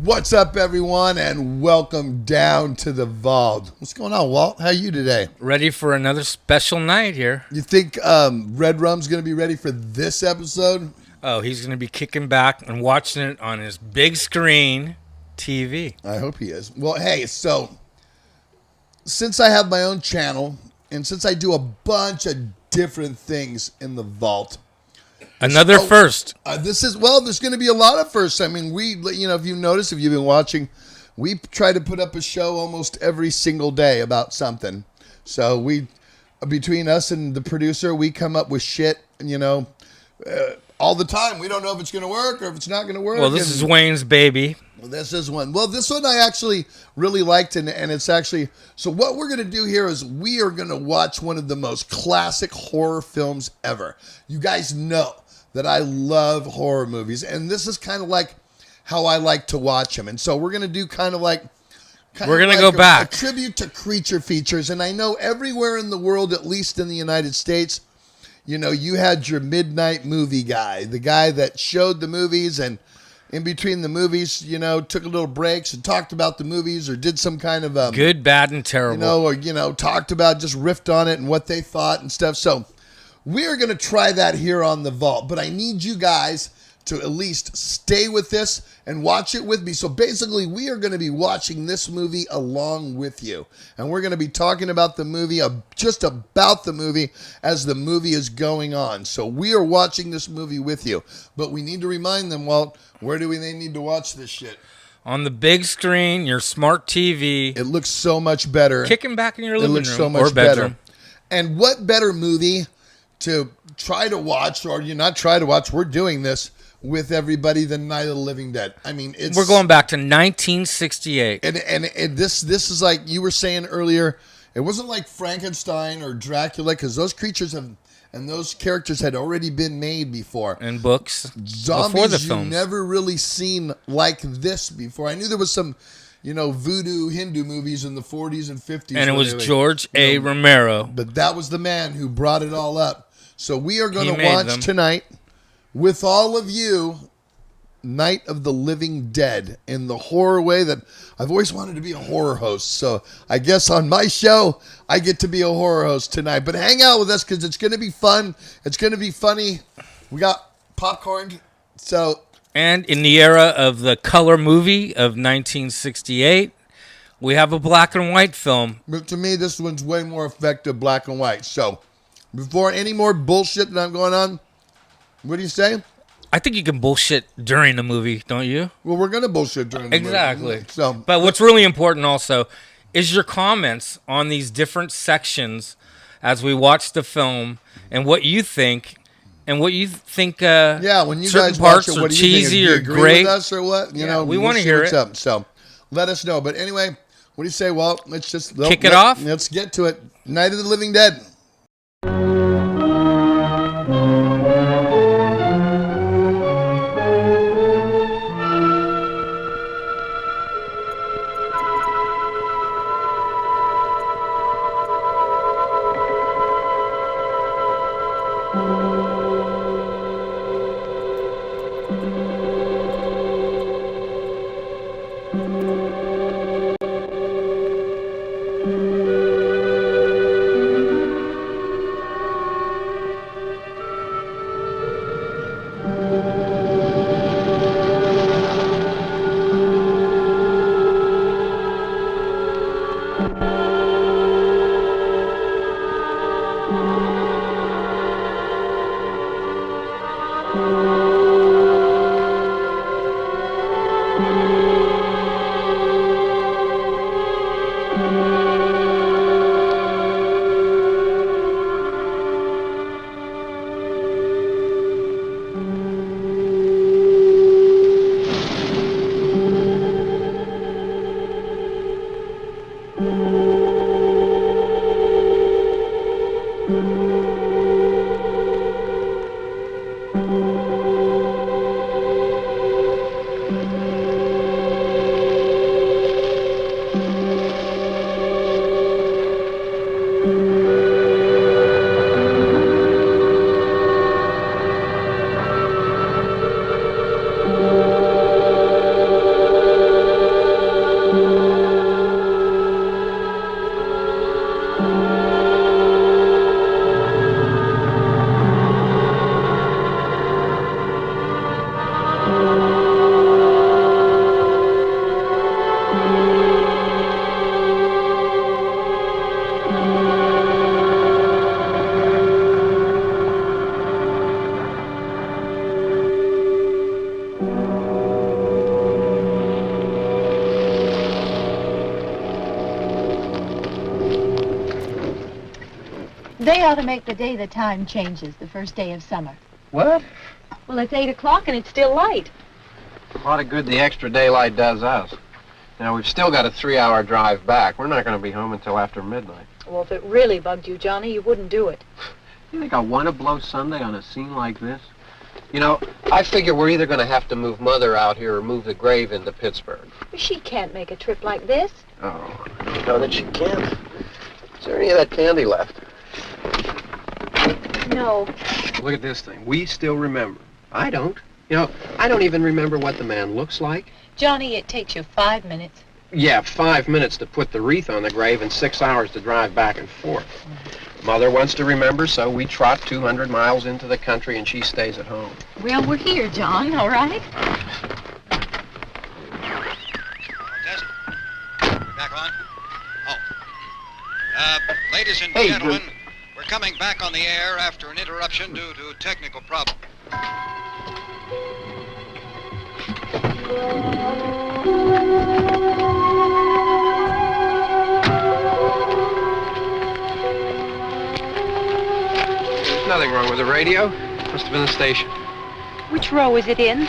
What's up, everyone, and welcome down to the vault. What's going on, Walt? How are you today? Ready for another special night here. You think Red Rum's going to be ready for this episode? Oh, he's going to be kicking back and watching it on his big screen TV. I hope he is. Well, hey, so since I have my own channel and since I do a bunch of different things in the vault, Another first. There's going to be a lot of firsts. I mean, if you notice, if you've been watching, we try to put up a show almost every single day about something. So between us and the producer, we come up with shit, all the time. We don't know if it's going to work or if it's not going to work. Well, this is Wayne's baby. This is one. Well, this one I actually really liked, and it's actually... So what we're going to do here is we are going to watch one of the most classic horror films ever. You guys know that I love horror movies, and this is kind of like how I like to watch them. And so we're going to do We're going to go back. A tribute to creature features. And I know everywhere in the world, at least in the United States, you had your midnight movie guy, the guy that showed the movies and in between the movies, took a little breaks and talked about the movies or did some kind of... good, bad, and terrible. Talked about, just riffed on it and what they thought and stuff. So we are going to try that here on the vault, but I need you guys to at least stay with this and watch it with me. So basically, we are going to be watching this movie along with you, and we're going to be talking about the movie, just about the movie as the movie is going on. So we are watching this movie with you, but we need to remind them, Walt, where do they need to watch this shit? On the big screen, your smart TV. It looks so much better. Kicking back in your living room so much or bedroom. Better. And what better movie to try to watch, or you not try to watch, we're doing this with everybody than Night of the Living Dead. I mean, we're going back to 1968. And this is like you were saying earlier, it wasn't like Frankenstein or Dracula, because those creatures and those characters had already been made before. And books. Zombies before the you films. never really seen like this before. I knew there was some, voodoo Hindu movies in the 40s and 50s. And it was George A. Romero. But that was the man who brought it all up. So we are going to watch tonight with all of you Night of the Living Dead in the horror way that I've always wanted to be a horror host. So I guess on my show, I get to be a horror host tonight. But hang out with us because it's going to be fun. It's going to be funny. We got popcorn. And in the era of the color movie of 1968, we have a black and white film. But to me, this one's way more effective black and white. So before any more bullshit that I'm going on, what do you say? I think you can bullshit during the movie, don't you? Well, we're going to bullshit during the movie. Exactly. So, but what's really important also is your comments on these different sections as we watch the film and what you think. And what you think when you certain guys parts watch it, are what do you cheesy think? Do you or agree great. with us or what? We want to hear it. Up. So let us know. But anyway, what do you say, Walt? Let's just kick it off. Let's get to it. Night of the Living Dead. They ought to make the day the time changes, the first day of summer. What? Well, it's 8 o'clock and it's still light. A lot of good the extra daylight does us. Now, we've still got a 3-hour drive back. We're not going to be home until after midnight. Well, if it really bugged you, Johnny, you wouldn't do it. You think I want to blow Sunday on a scene like this? You know, I figure we're either going to have to move Mother out here or move the grave into Pittsburgh. She can't make a trip like this. Oh, I don't know that she can. Is there any of that candy left? No. Look at this thing. We still remember. I don't. You know, I don't even remember what the man looks like. Johnny, it takes you 5 minutes. Yeah, 5 minutes to put the wreath on the grave and 6 hours to drive back and forth. Mother wants to remember, so we trot 200 miles into the country and she stays at home. Well, we're here, John, all right? Test. We're back on? Oh. Ladies and Hey, gentlemen, we're coming back on the air after an interruption due to technical problem. There's nothing wrong with the radio. Must have been the station. Which row is it in?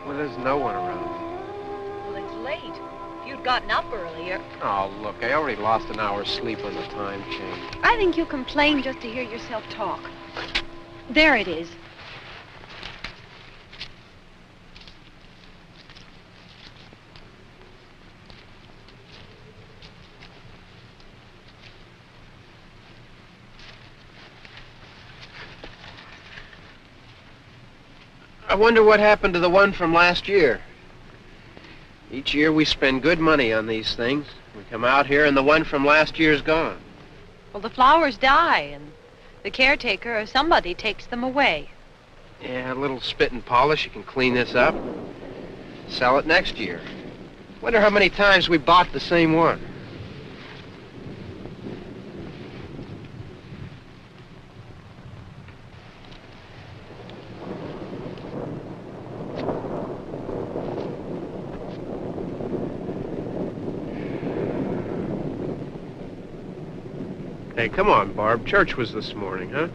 Well, there's no one around. Well, it's late. If you'd gotten up earlier. Oh, look, I already lost an hour's sleep on the time change. I think you complain just to hear yourself talk. There it is. I wonder what happened to the one from last year. Each year we spend good money on these things. We come out here and the one from last year's gone. Well, the flowers die, and the caretaker or somebody takes them away. Yeah, a little spit and polish, you can clean this up. Sell it next year. Wonder how many times we bought the same one. Hey, come on, Barb. Church was this morning, huh?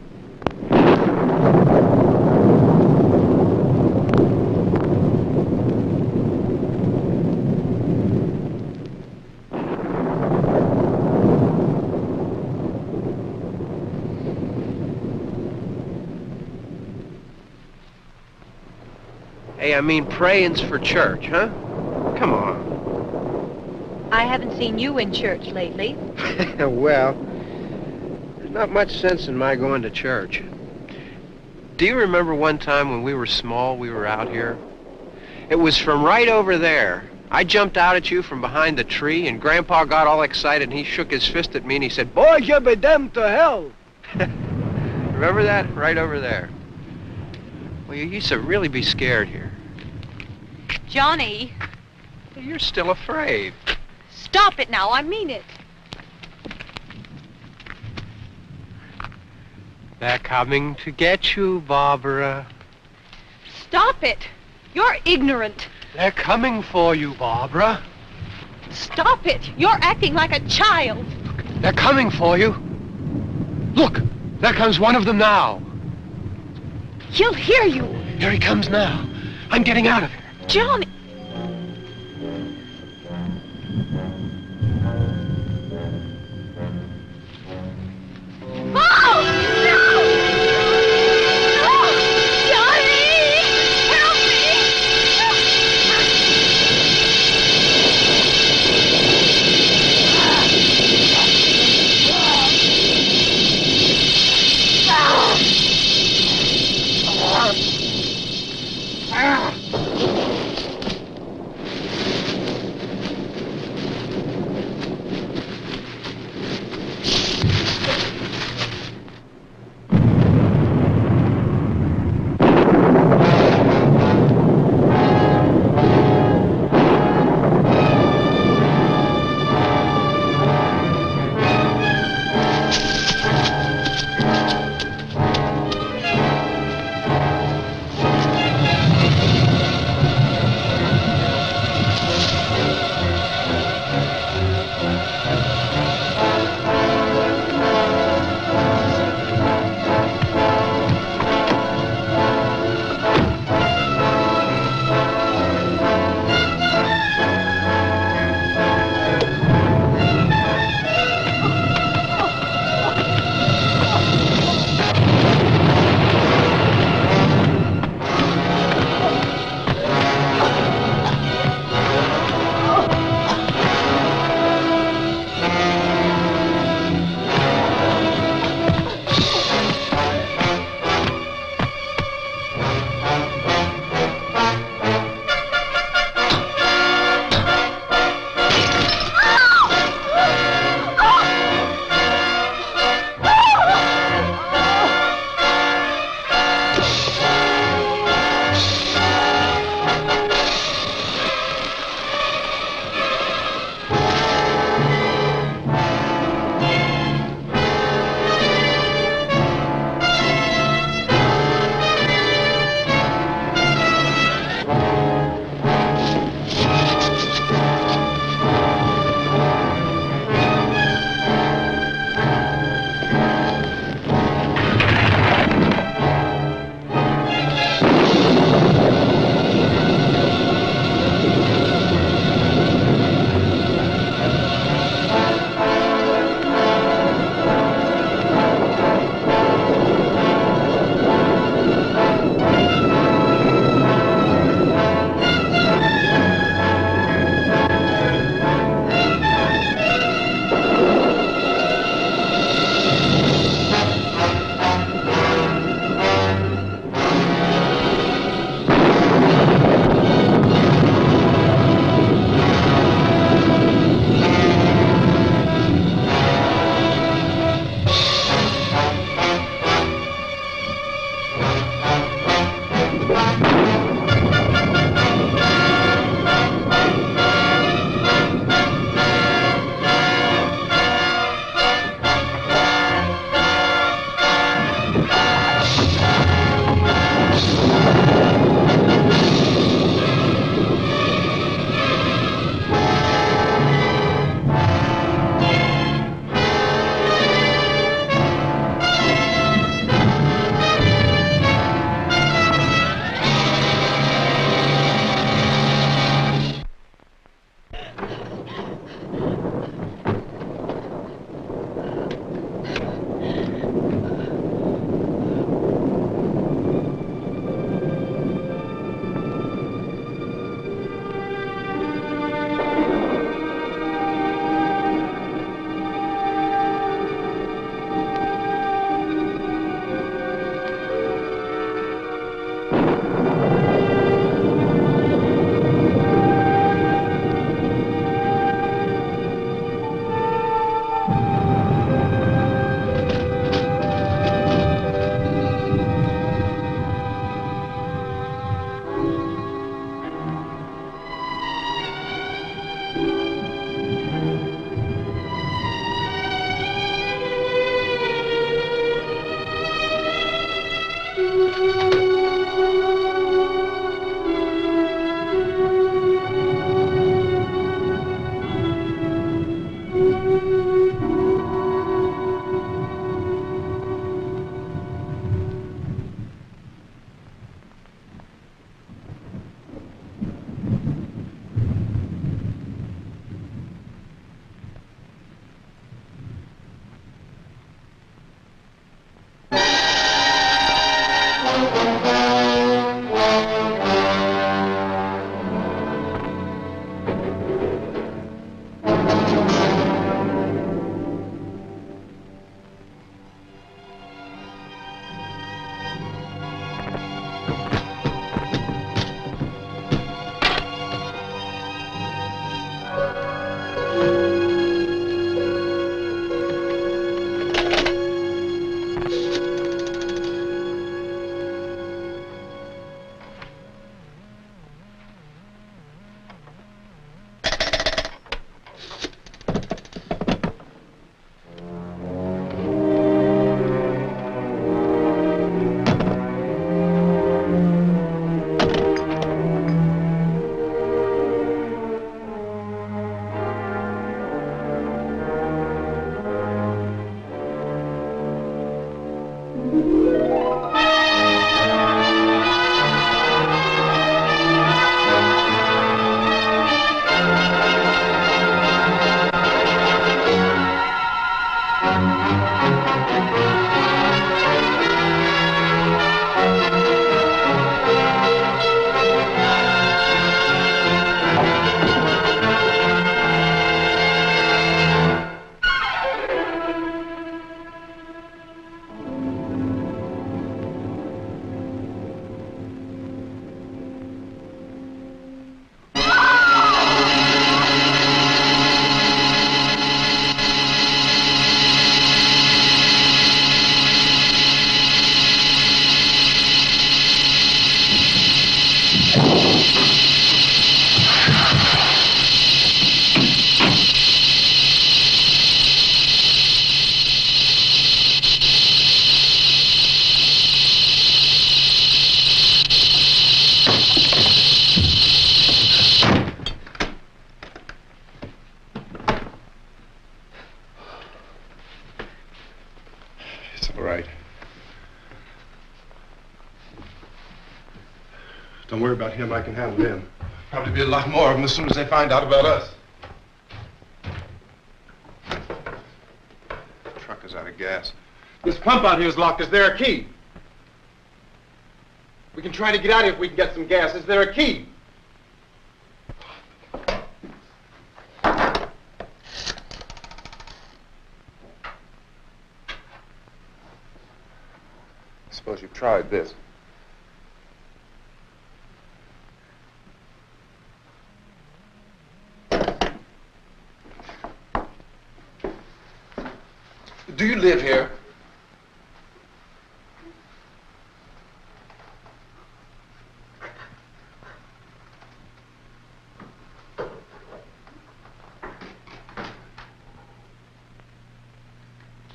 Hey, I mean praying's for church, huh? Come on. I haven't seen you in church lately. Well, there's not much sense in my going to church. Do you remember one time when we were small, we were out here? It was from right over there. I jumped out at you from behind the tree, and Grandpa got all excited, and he shook his fist at me, and he said, "Boys, you'll be damned to hell." Remember that? Right over there. Well, you used to really be scared here. Johnny, You're still afraid. stop it now. I mean it. They're coming to get you, Barbara. Stop it. You're ignorant. They're coming for you, Barbara. Stop it. You're acting like a child. They're coming for you. Look, there comes one of them now. He'll hear you. Here he comes now. I'm getting out of here. Johnny. Oh! No! No! Johnny! Help me! It's all right. Don't worry about him. I can handle him. Probably be a lot more of them as soon as they find out about us. The truck is out of gas. This pump out here is locked. Is there a key? We can try to get out of here if we can get some gas. Is there a key? Suppose you've tried this. Do you live here?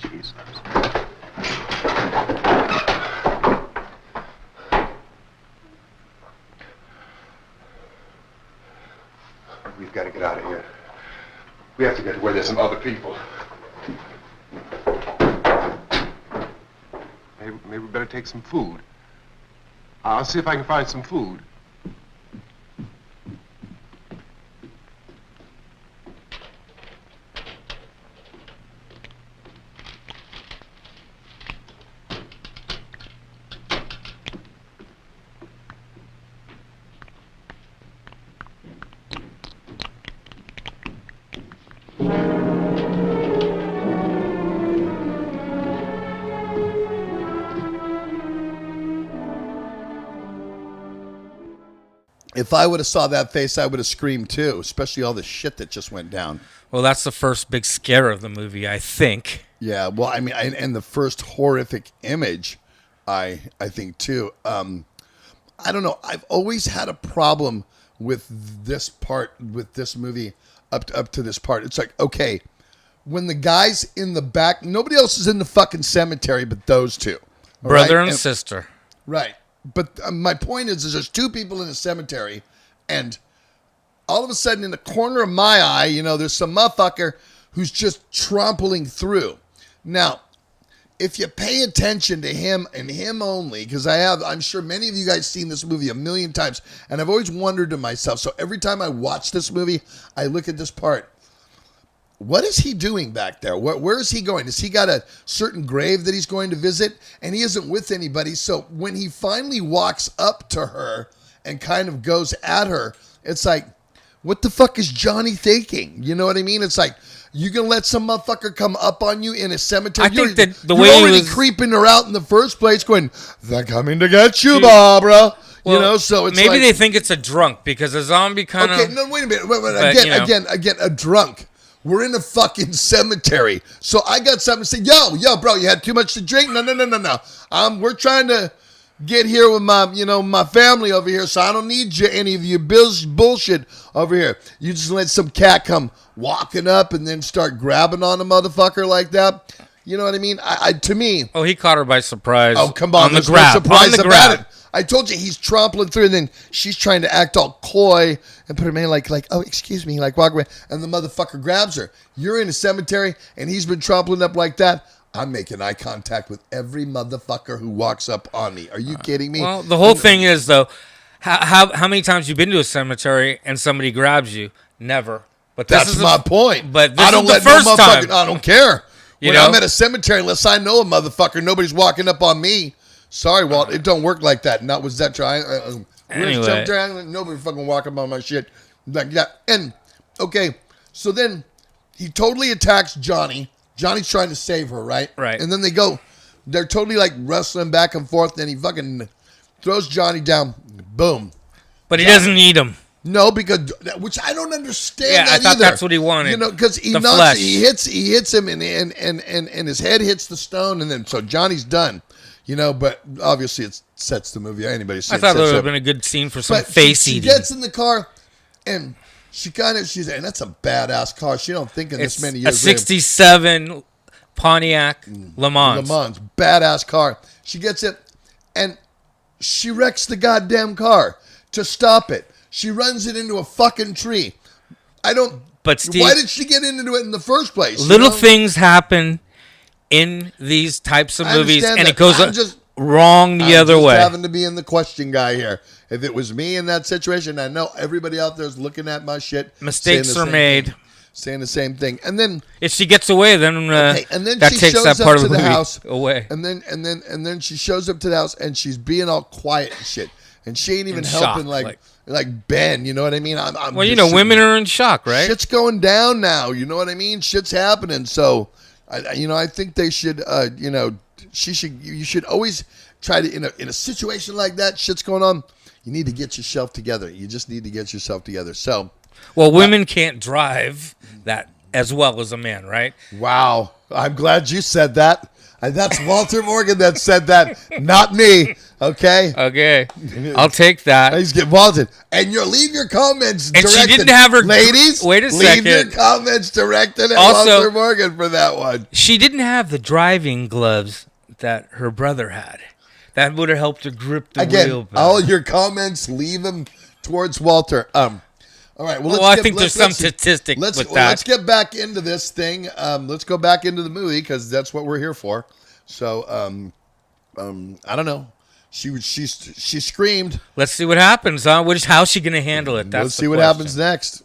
Jesus. We've got to get out of here. We have to get to where there's some other people. Maybe we better take some food. I'll see if I can find some food. If I would have saw that face, I would have screamed too, especially all the shit that just went down. Well, that's the first big scare of the movie, I think. Yeah, well, I mean, and the first horrific image, I think too. I don't know. I've always had a problem with this part, with this movie, up to this part. It's like, okay, when the guy's in the back, nobody else is in the fucking cemetery but those two, all Brother right? and sister. Right. But my point is there's two people in a cemetery, and all of a sudden in the corner of my eye, you know, there's some motherfucker who's just trampling through. Now, if you pay attention to him and him only, because I'm sure many of you guys seen this movie a million times, and I've always wondered to myself, so every time I watch this movie, I look at this part. What is he doing back there? Where is he going? Has he got a certain grave that he's going to visit? And he isn't with anybody. So when he finally walks up to her and kind of goes at her, it's like, what the fuck is Johnny thinking? You know what I mean? It's like, you gonna let some motherfucker come up on you in a cemetery? I think that the you're way he already was creeping her out in the first place, going, they're coming to get you, Barbara. Well, you know, so it's maybe like, they think it's a drunk because a zombie kind of. okay, no, wait a minute. Wait, But, again, a drunk. We're in a fucking cemetery. So I got something to say. Yo, bro, you had too much to drink? No. We're trying to get here with my family over here, so I don't need any of your bullshit over here. You just let some cat come walking up and then start grabbing on a motherfucker like that. You know what I mean? To me. Oh, he caught her by surprise. Oh, come on. On the There's grab. no surprise On the about grab. it. I told you he's trampling through, and then she's trying to act all coy and put her man like, oh, excuse me, like walk away, and the motherfucker grabs her. You're in a cemetery, and he's been trampling up like that. I'm making eye contact with every motherfucker who walks up on me. Are you kidding me? Well, the whole thing is, though, how many times you been to a cemetery and somebody grabs you? Never. But this That's is my point. But this I don't is the let first no time. motherfucker. I don't care. You When know? I'm at a cemetery, unless I know a motherfucker, nobody's walking up on me. Sorry, Walt. It don't work like that. Not with Zetro. Anyway. Nobody fucking walking on my shit like that. And okay, so then he totally attacks Johnny. Johnny's trying to save her, right? Right. And then they're totally like wrestling back and forth. Then he fucking throws Johnny down. Boom. But he doesn't need him. No, because which I don't understand. Yeah, that I thought either. that's what he wanted. You know, because he The knocks, flesh. he hits him, and his head hits the stone, and then so Johnny's done. You know, but obviously it sets the movie. Anybody I thought that would have been a good scene for some but face she eating. gets in the car, and she's and that's a badass car. She don't think in It's this many a years. 67 Pontiac Le Mans. Le Mans, badass car. She gets it, and she wrecks the goddamn car to stop it. She runs it into a fucking tree. But Steve, why did she get into it in the first place? Little things happen in these types of I movies, understand and that. it goes I'm just- wrong the I'm other just way. having to be in the question guy here. If it was me in that situation, I know everybody out there is looking at my shit. Mistakes are made. Saying the same thing, and then If she gets away, then, and then that she takes shows that up part to of the the movie house away. and then she shows up to the house and she's being all quiet and shit, and she ain't even In helping shock, like Ben. You know what I mean? I'm Well, you just know, women are in shock, right? Shit's going down now. You know what I mean? Shit's happening. So, I think they should. You should always try to in a situation like that. Shit's going on. You need to get yourself together. You just need to get yourself together. So, Well, women can't drive that as well as a man, right? wow. I'm glad you said that. That's Walter Morgan that said that, not me. Okay. Okay, I'll take that. He's getting Walter. And leave your comments And directed. she didn't have her- ladies. Wait a Leave your second. comments directed at Also- Walter Morgan for that one. She didn't have the driving gloves that her brother had. That would have helped her grip the Again, wheel better. all your comments, leave them towards Walter. All right. Well, I think there's some statistic with that. Let's get back into this thing. Let's go back into the movie because that's what we're here for. So, I don't know. She screamed. Let's see what happens, huh? How's she going to handle it? That's Let's the see what question. happens next.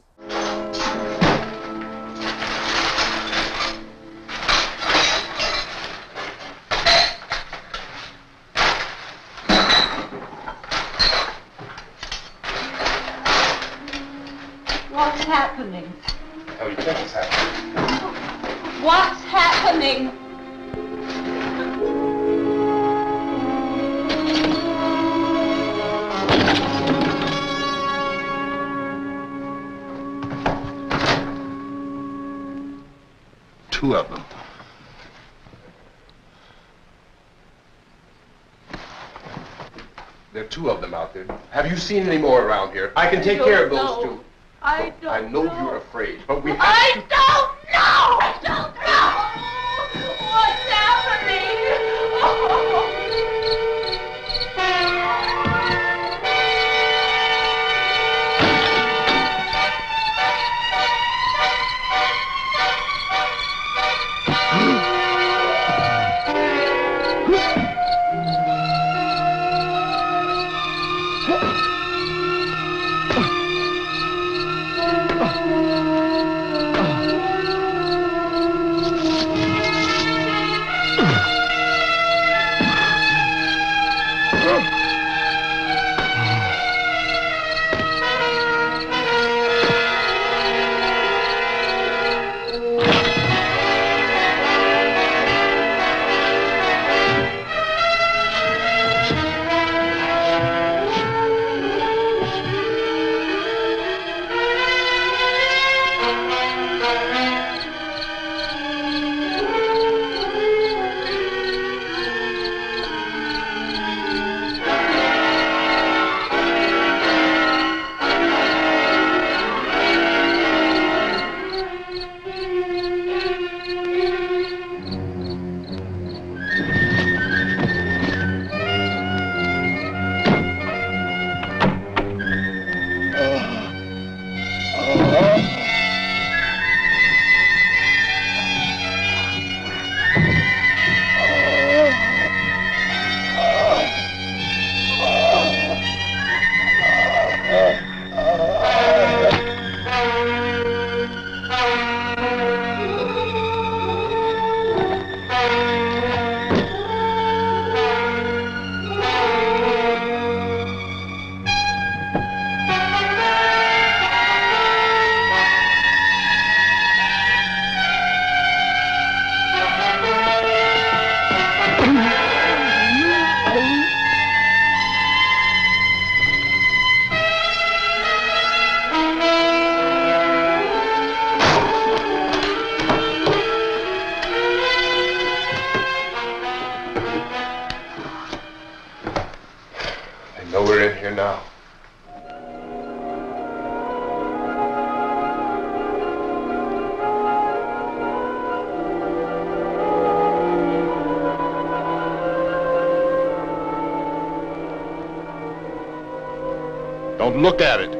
What's happening? How do you think it's happening? What's happening? Two of them. There are two of them out there. Have you seen any more around here? I can take care of those two. I don't I know you're afraid, but we have I to. don't know! I don't know! What's happening? know we're in here now. Don't look at it.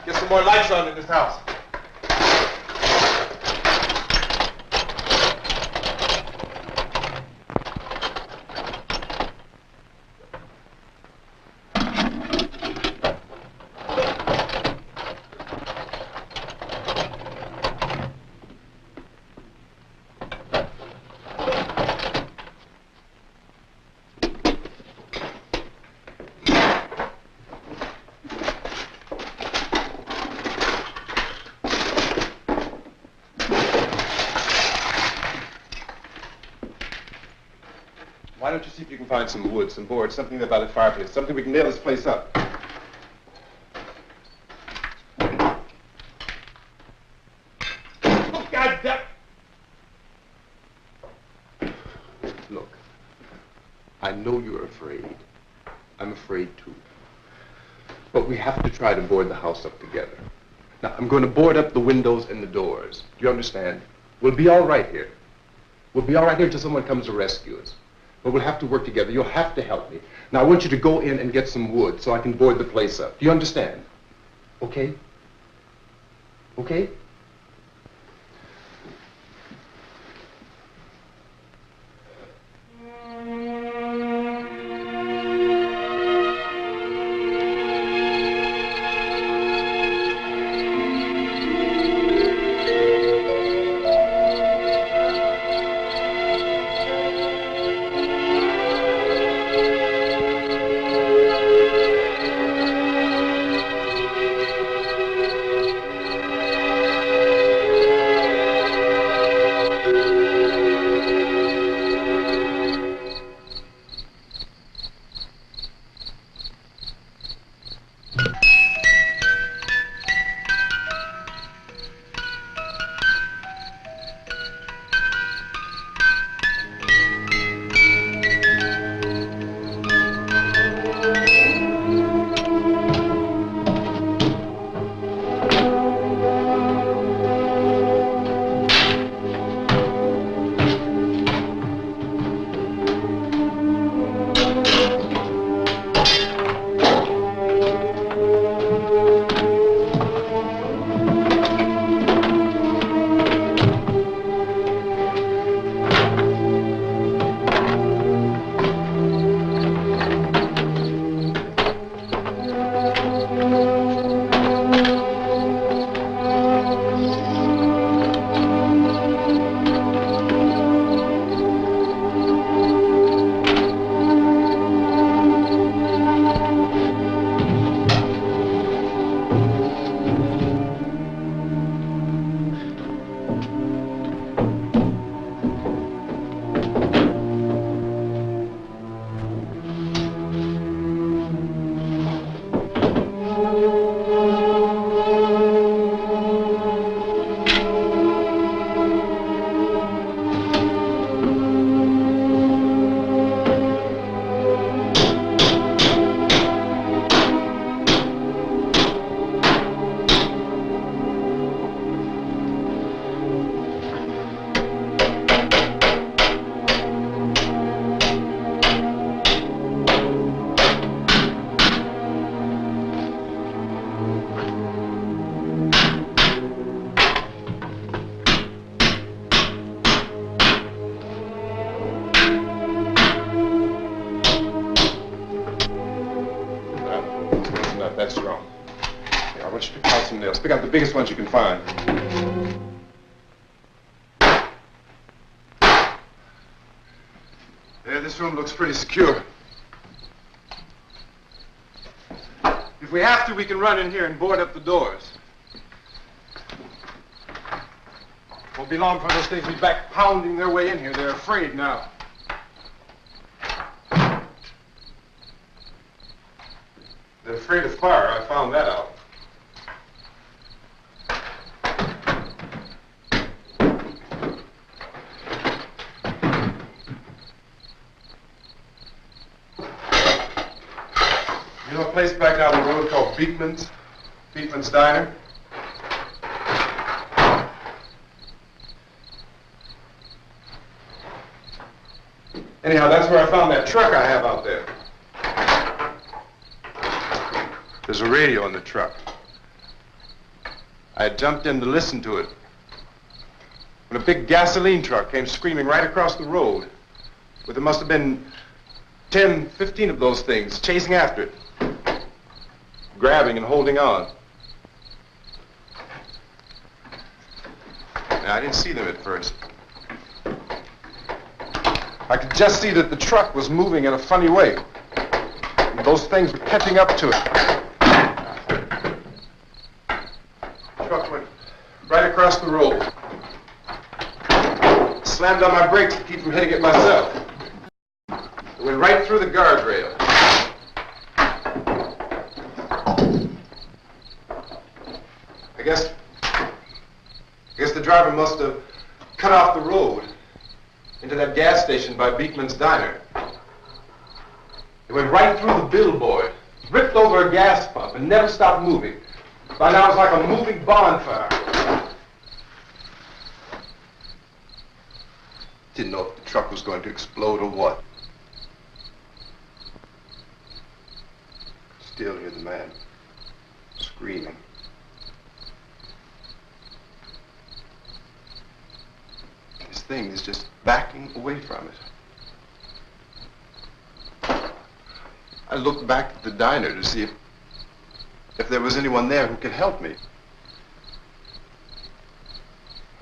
Get some more lights on in this house. Why don't you see if you can find some wood, some boards, something there by the fireplace, something we can nail this place up. Oh, God damn! Look, I know you're afraid. I'm afraid too. But we have to try to board the house up together. Now, I'm going to board up the windows and the doors. Do you understand? We'll be all right here. We'll be all right here until someone comes to rescue us. But we'll have to work together. You'll have to help me. Now, I want you to go in and get some wood so I can board the place up. Do you understand? Okay? Okay? enough. That's strong. Here, I want you to pick out some nails. Pick out the biggest ones you can find. There, this room looks pretty secure. If we have to, we can run in here and board up the doors. Won't be long before those things will be back pounding their way in here. They're afraid now. They're afraid of fire. I found that out. You know a place back down the road called Beekman's? Beekman's Diner? Anyhow, that's where I found that truck I have out there. There's a radio in the truck. I had jumped in to listen to it when a big gasoline truck came screaming right across the road. But there must have been 10, 15 of those things chasing after it, grabbing and holding on. Now, I didn't see them at first. I could just see that the truck was moving in a funny way. And those things were catching up to it. The truck went right across the road. Slammed on my brakes to keep from hitting it myself. It went right through the guardrail. I guess the driver must have cut off the road into that gas station by Beekman's Diner. It went right through the billboard, ripped over a gas pump, and never stopped moving. By now, it was like a moving bonfire. Didn't know if the truck was going to explode or what. Still hear the man screaming. This thing is just backing away from it. I looked back at the diner to see if there was anyone there who could help me. It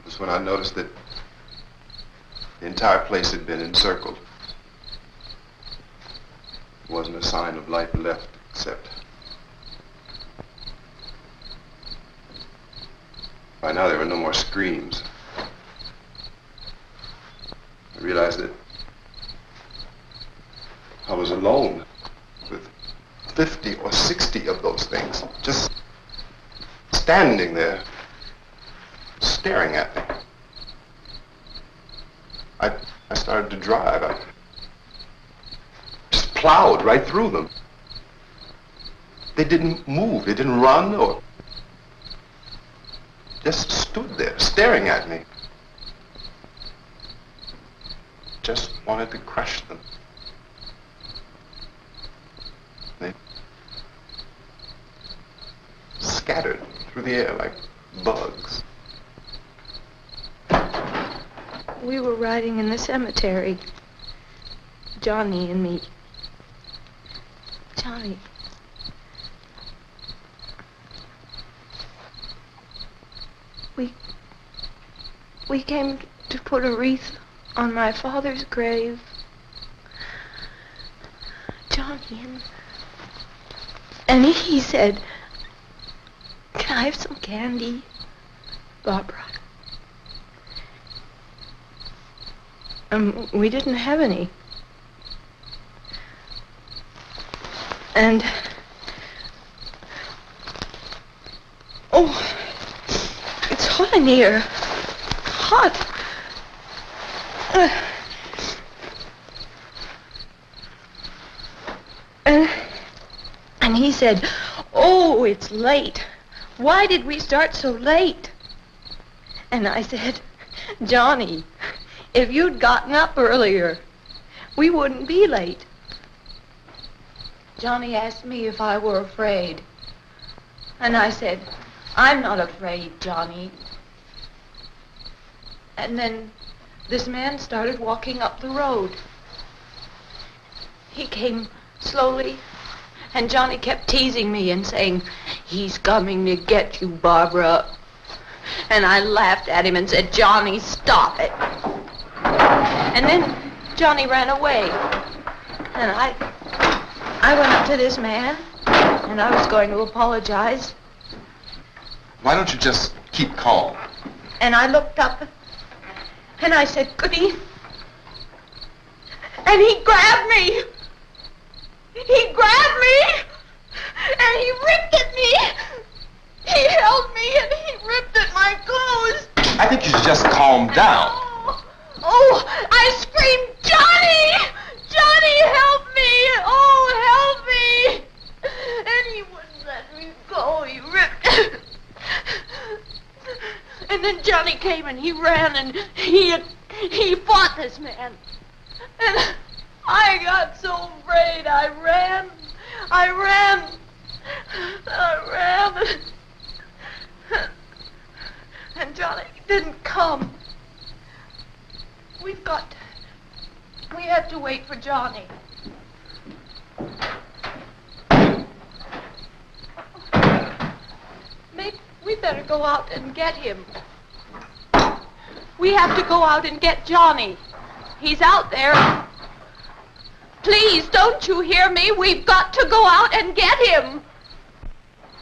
was when I noticed that the entire place had been encircled. There wasn't a sign of life left except by now there were no more screams. I realized that I was alone with 50 or 60 of those things, just standing there, staring at me. I started to drive. I just plowed right through them. They didn't move, they didn't run or just stood there, staring at me. Just wanted to crush them. They scattered through the air like bugs. We were riding in the cemetery, Johnny and me. Johnny. We came to put a wreath on my father's grave. Johnny, and he said, "Can I have some candy, Barbara?" We didn't have any. And oh, it's hot in here. Hot. And he said, "Oh, it's late. Why did we start so late?" And I said, "Johnny, if you'd gotten up earlier, we wouldn't be late." Johnny asked me if I were afraid. And I said, "I'm not afraid, Johnny." And then this man started walking up the road. He came slowly And Johnny kept teasing me and saying, "He's coming to get you, Barbara." And I laughed at him and said, "Johnny, stop it." And then Johnny ran away. And I went up to this man, and I was going to apologize. Why don't you just keep calm? And I looked up, and I said, "Goody." And he grabbed me. He grabbed me, and he ripped at me. He held me, and he ripped at my clothes. I think you should just calm down. Oh, I screamed, "Johnny! Johnny, help me! Oh, help me!" And he wouldn't let me go. He ripped. And then Johnny came and he ran and he fought this man. And I got so afraid. I ran. And Johnny didn't come. We have to wait for Johnny. Maybe we better go out and get him. We have to go out and get Johnny. He's out there. Please, don't you hear me? We've got to go out and get him.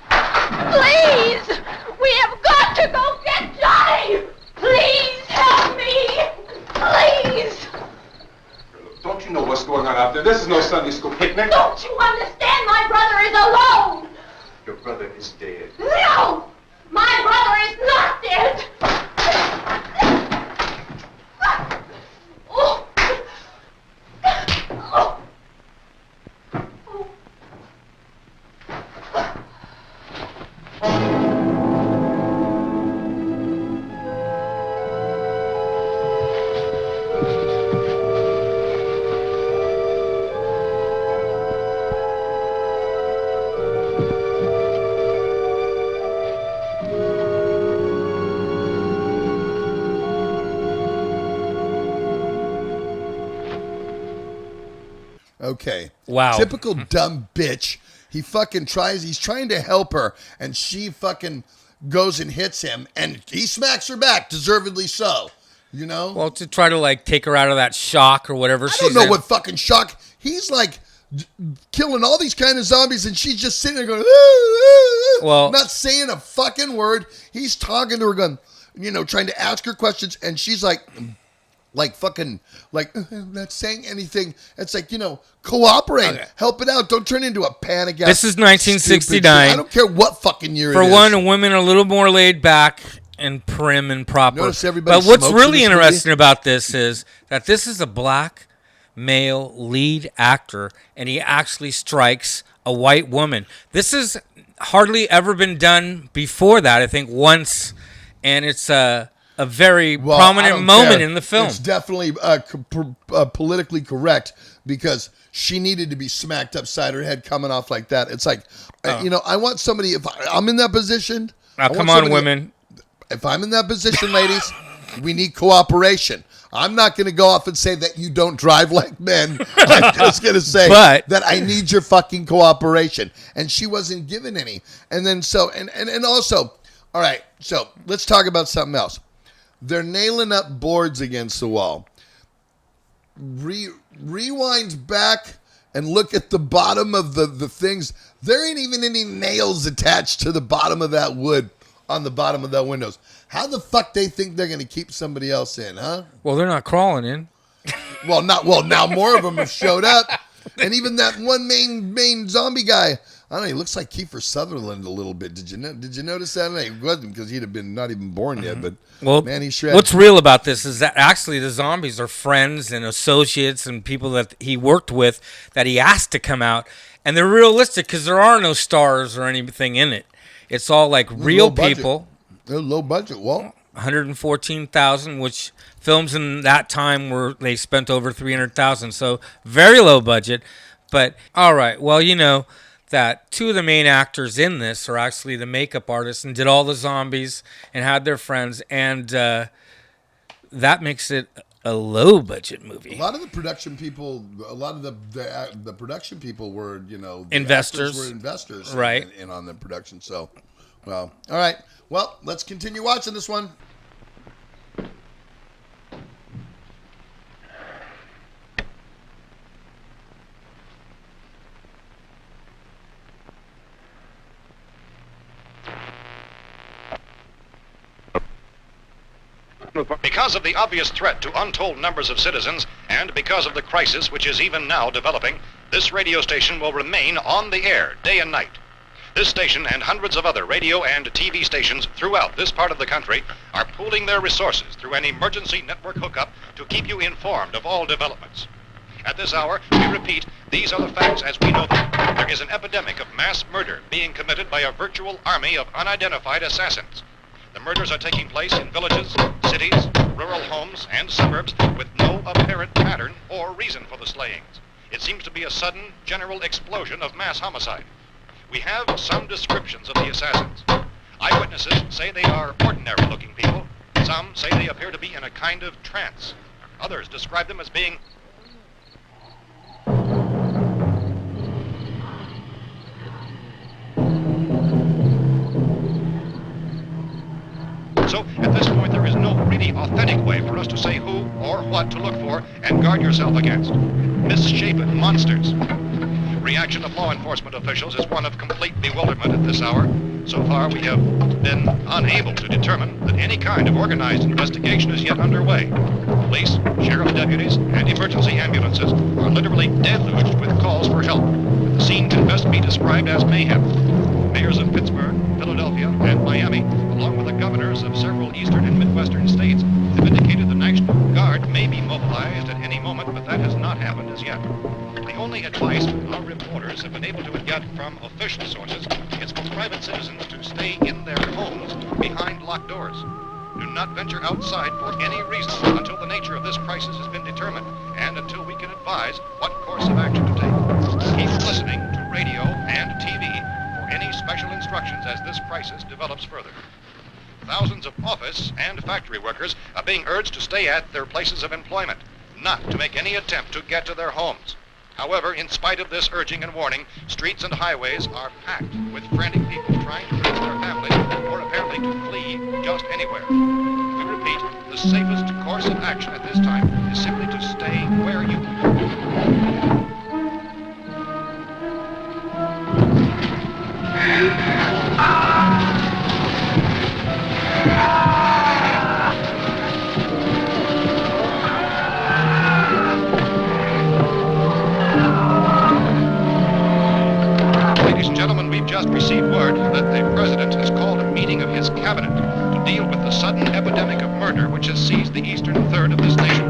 Please! We have got to go get Johnny! Please help me! Please! Don't you know what's going on out there? This is no Sunday school picnic. Don't you understand? My brother is alone! Your brother is dead. No! My brother is not dead! Oh. Oh. Okay. Wow. Typical dumb bitch. He's trying to help her, and she fucking goes and hits him, and he smacks her back, deservedly so. You know? Well, to try to like take her out of that shock or whatever. I don't know what fucking shock. He's like killing all these kind of zombies, and she's just sitting there going, Well, not saying a fucking word. He's talking to her, going, trying to ask her questions, and she's like fucking, not saying anything. It's like, cooperate, Okay. help it out. Don't turn into a panic. This is stupid 1969. shit. I don't care what fucking year For it is. one, women are a little more laid back and prim and proper. Notice everybody But what's smokes in really this interesting movie? about this is that this is a black male lead actor, and he actually strikes a white woman. This has hardly ever been done before that, I think once, and it's a very Well, I prominent don't moment care. in the film. It's definitely politically correct because she needed to be smacked upside her head coming off like that. It's like, I want somebody, if I'm in that position. Now, come on, women. If I'm in that position, ladies, we need cooperation. I'm not going to go off and say that you don't drive like men. I'm just going to say that I need your fucking cooperation. And she wasn't given any. And then and also, all right, so let's talk about something else. They're nailing up boards against the wall. Rewind back and look at the bottom of the things. There ain't even any nails attached to the bottom of that wood on the bottom of the windows. How the fuck they think they're going to keep somebody else in, huh? Well, they're not crawling in. Now more of them have showed up. And even that one main zombie guy, I don't know, he looks like Kiefer Sutherland a little bit. Did you notice that? No, he wasn't, because he'd have been not even born yet, but man, he's shredded. What's real about this is that actually the zombies are friends and associates and people that he worked with that he asked to come out. And they're realistic because there are no stars or anything in it. It's all like real people. They're low budget, Walt. $114,000, which films in that time they spent over $300,000, so very low budget. But all right, well, that two of the main actors in this are actually the makeup artists and did all the zombies and had their friends, and that makes it a low budget movie. A lot of the production people, the production people were, the Investors. actors were investors, Right. in on the production. So, well, all right. Well, let's continue watching this one. Because of the obvious threat to untold numbers of citizens, and because of the crisis which is even now developing, this radio station will remain on the air day and night. This station and hundreds of other radio and TV stations throughout this part of the country are pooling their resources through an emergency network hookup to keep you informed of all developments. At this hour, we repeat, these are the facts as we know them. There is an epidemic of mass murder being committed by a virtual army of unidentified assassins. The murders are taking place in villages, cities, rural homes, and suburbs with no apparent pattern or reason for the slayings. It seems to be a sudden, general explosion of mass homicide. We have some descriptions of the assassins. Eyewitnesses say they are ordinary-looking people. Some say they appear to be in a kind of trance. Others describe them as being So, at this point, there is no really authentic way for us to say who or what to look for and guard yourself against. Misshapen monsters. Reaction of law enforcement officials is one of complete bewilderment at this hour. So far, we have been unable to determine that any kind of organized investigation is yet underway. Police, sheriff deputies, and emergency ambulances are literally deluged with calls for help. The scene can best be described as mayhem. Mayors of Pittsburgh, Philadelphia, and Miami, along with the governors of several eastern and midwestern states, have indicated the National Guard may be mobilized at any moment, but that has not happened as yet. The only advice our reporters have been able to get from official sources is for private citizens to stay in their homes behind locked doors. Do not venture outside for any reason until the nature of this crisis has been determined and until we can advise what course of action to take. Keep listening to radio and TV for any special instructions as this crisis develops further. Thousands of office and factory workers are being urged to stay at their places of employment, not to make any attempt to get to their homes. However, in spite of this urging and warning, streets and highways are packed with frantic people trying to reach their families or apparently to flee just anywhere. We repeat, the safest course of action at this time is simply to stay where you Ladies and gentlemen, we've just received word that the President has called a meeting of his cabinet to deal with the sudden epidemic of murder which has seized the eastern third of this nation.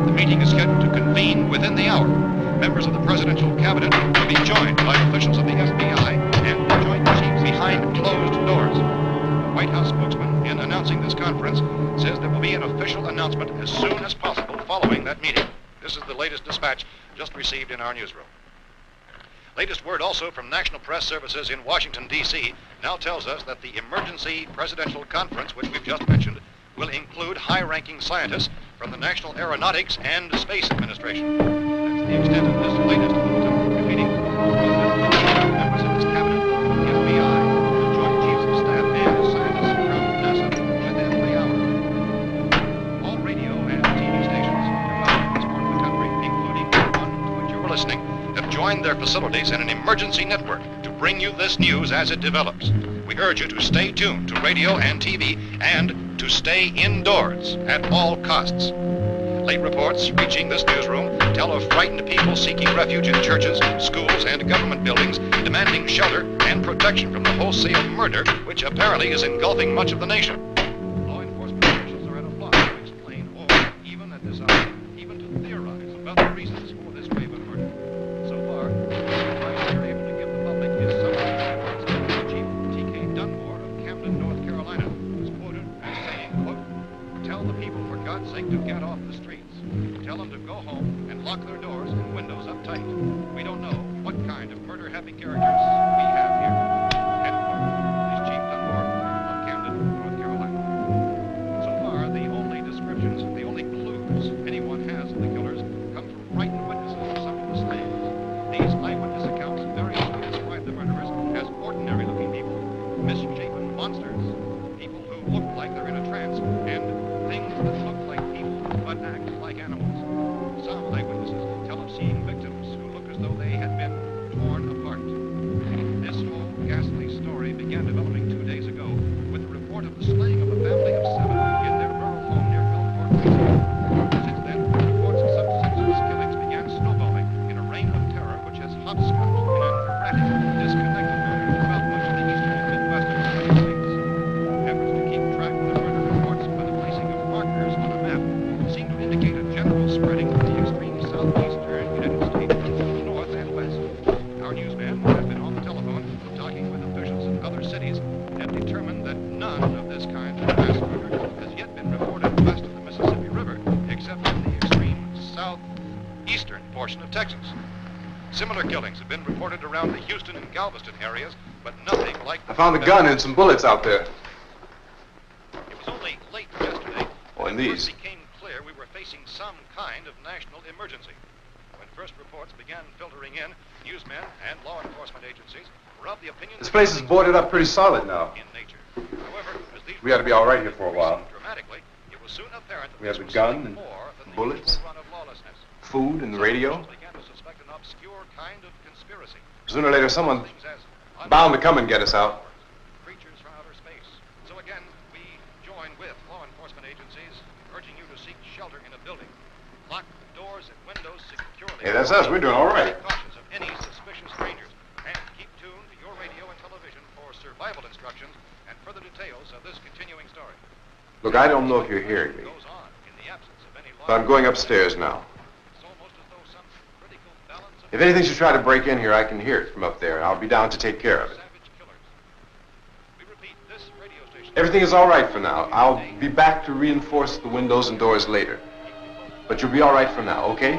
The meeting is scheduled to convene within the hour. Members of the presidential cabinet will be joined by officials of the FBI and joint chiefs behind closed doors. The White House spokesman, in announcing this conference, says there will be an official announcement as soon as possible following that meeting. This is the latest dispatch just received in our newsroom. Latest word also from National Press Services in Washington, D.C. now tells us that the emergency presidential conference, which we've just mentioned, will include high-ranking scientists from the National Aeronautics and Space Administration. That's the extent of this latest bulletin. Repeating, the President, members of his cabinet, the FBI, the Joint Chiefs of Staff, and scientists from NASA within the hour. All radio and TV stations throughout this part of the country, including the one to which you're listening, have joined their facilities in an emergency network to bring you this news as it develops. We urge you to stay tuned to radio and TV and to stay indoors at all costs. Late reports reaching this newsroom tell of frightened people seeking refuge in churches, schools, and government buildings, demanding shelter and protection from the wholesale murder which apparently is engulfing much of the nation. Law enforcement officials are at a loss to explain or, even at this hour, even to theorize about the reasons for this wave of murder. So far, the advice we're able to give the public is somewhat Chief T.K. Dunmore of Camden, North Carolina, was quoted as saying, quote, "Tell the people, for God's sake, to get off the streets. Tell them to go home and lock their doors and windows up tight. We don't know what kind of murder-happy characters we have here." End quote. This is Chief Dunmore of Camden, North Carolina. So far, the only descriptions, the only clues anyone story began developing 2 days ago with the report of the slaying of a family of 7 in their rural home near Gulfport, Mexico. Since then, reports of such senseless killings began snowballing in a reign of terror which has hopscotched in an erratic, disconnected manner throughout much of the eastern and midwest of the United States. Efforts to keep track of the murder reports by the placing of markers on a map seem to indicate a general spreading of the extreme southeastern United States to the north and west. Our newsmen have been on the telephone talking with officials in other cities and have determined that none of this kind of mass murder has yet been reported west of the Mississippi River, except in the extreme southeastern portion of Texas. Similar killings have been reported around the Houston and Galveston areas, but nothing like I found a gun and some bullets out there. It was only late yesterday Oh, and that it these. first became clear we were facing some kind of national emergency. When first reports began filtering in, newsmen and law enforcement agencies were of the opinion This place is boarded up pretty solid now. in nature. However, as these We ought to be all right here for a while. dramatically, it was soon apparent that We have this the was gun something and more than the bullets, usual run of lawlessness. food and the Some radio. officials began to suspect an obscure kind of conspiracy. Sooner or later, someone Things as bound to come and get us out. creatures from outer space. So again, we join with law enforcement agencies, urging you to seek shelter in a building. Lock doors and windows securely. Hey, that's us. We're doing all right. Be cautious of any suspicious strangers, and keep tuned to your radio and television for survival instructions and further details of this continuing story. Look, I don't know if you're hearing me, Goes on in the absence of any law. but I'm going upstairs now. It's almost as though some critical balance of If anything should try to break in here, I can hear it from up there, and I'll be down to take care of it. savage killers. We repeat, this radio station. Everything is all right for now. I'll be back to reinforce the windows and doors later. But you'll be all right for now, okay?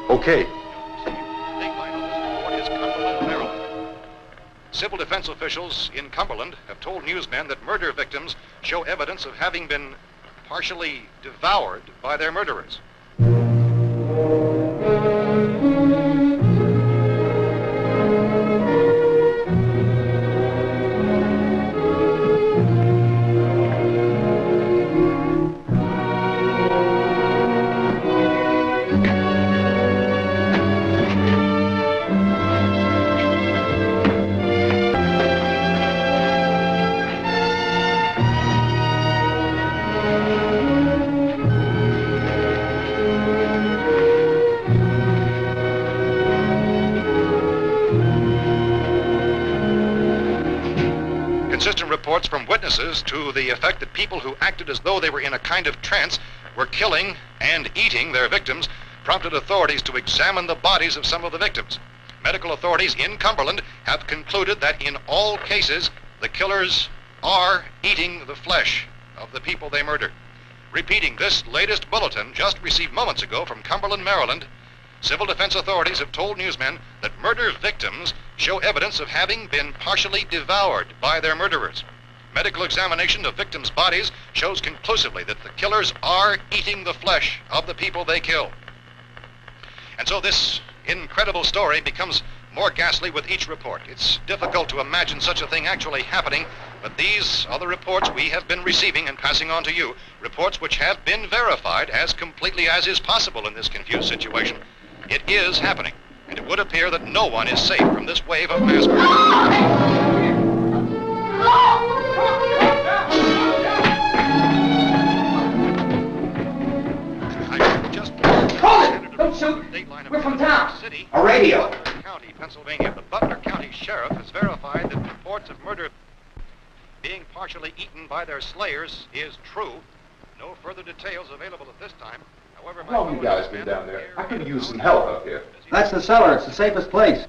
Okay. Dateline on this report is Cumberland, Maryland. Civil defense officials in Cumberland have told newsmen that murder victims show evidence of having been partially devoured by their murderers. Consistent reports from witnesses to the effect that people who acted as though they were in a kind of trance were killing and eating their victims prompted authorities to examine the bodies of some of the victims. Medical authorities in Cumberland have concluded that in all cases, the killers are eating the flesh of the people they murdered. Repeating this latest bulletin just received moments ago from Cumberland, Maryland, civil defense authorities have told newsmen that murder victims show evidence of having been partially devoured by their murderers. Medical examination of victims' bodies shows conclusively that the killers are eating the flesh of the people they kill. And so this incredible story becomes more ghastly with each report. It's difficult to imagine such a thing actually happening, but these are the reports we have been receiving and passing on to you, reports which have been verified as completely as is possible in this confused situation. It is happening, and it would appear that no one is safe from this wave of mass murder. Hold it! Don't shoot! We're from town. A radio. Butler County, Pennsylvania. The Butler County Sheriff has verified that reports of murder being partially eaten by their slayers is true. No further details available at this time. However, How long have you guys been down there? I could use some help up here. That's the cellar. It's the safest place.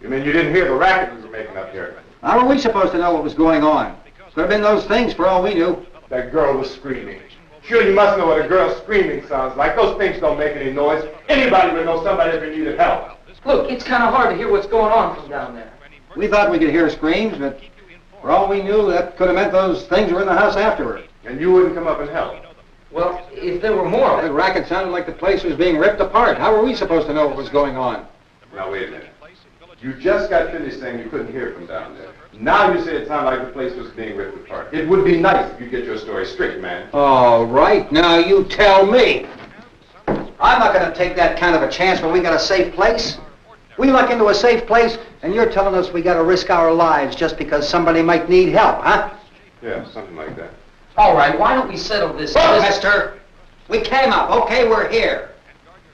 You mean you didn't hear the racket we were making up here? How are we supposed to know what was going on? Could have been those things for all we knew. That girl was screaming. Sure, you must know what a girl screaming sounds like. Those things don't make any noise. Anybody would know somebody ever needed help. Look, it's kind of hard to hear what's going on from down there. We thought we could hear screams, but for all we knew, that could have meant those things were in the house afterward. And you wouldn't come up and help. Well, if there were more, The racket sounded like the place was being ripped apart. How were we supposed to know what was going on? Now, wait a minute. You just got finished saying you couldn't hear from down there. Now you say it sounded like the place was being ripped apart. It would be nice if you get your story straight, man. All right, now you tell me. I'm not going to take that kind of a chance when we got a safe place. We luck into a safe place, and you're telling us we got to risk our lives just because somebody might need help, huh? Yeah, something like that. All right, why don't we settle this? Look, mister, we came up. Okay, we're here.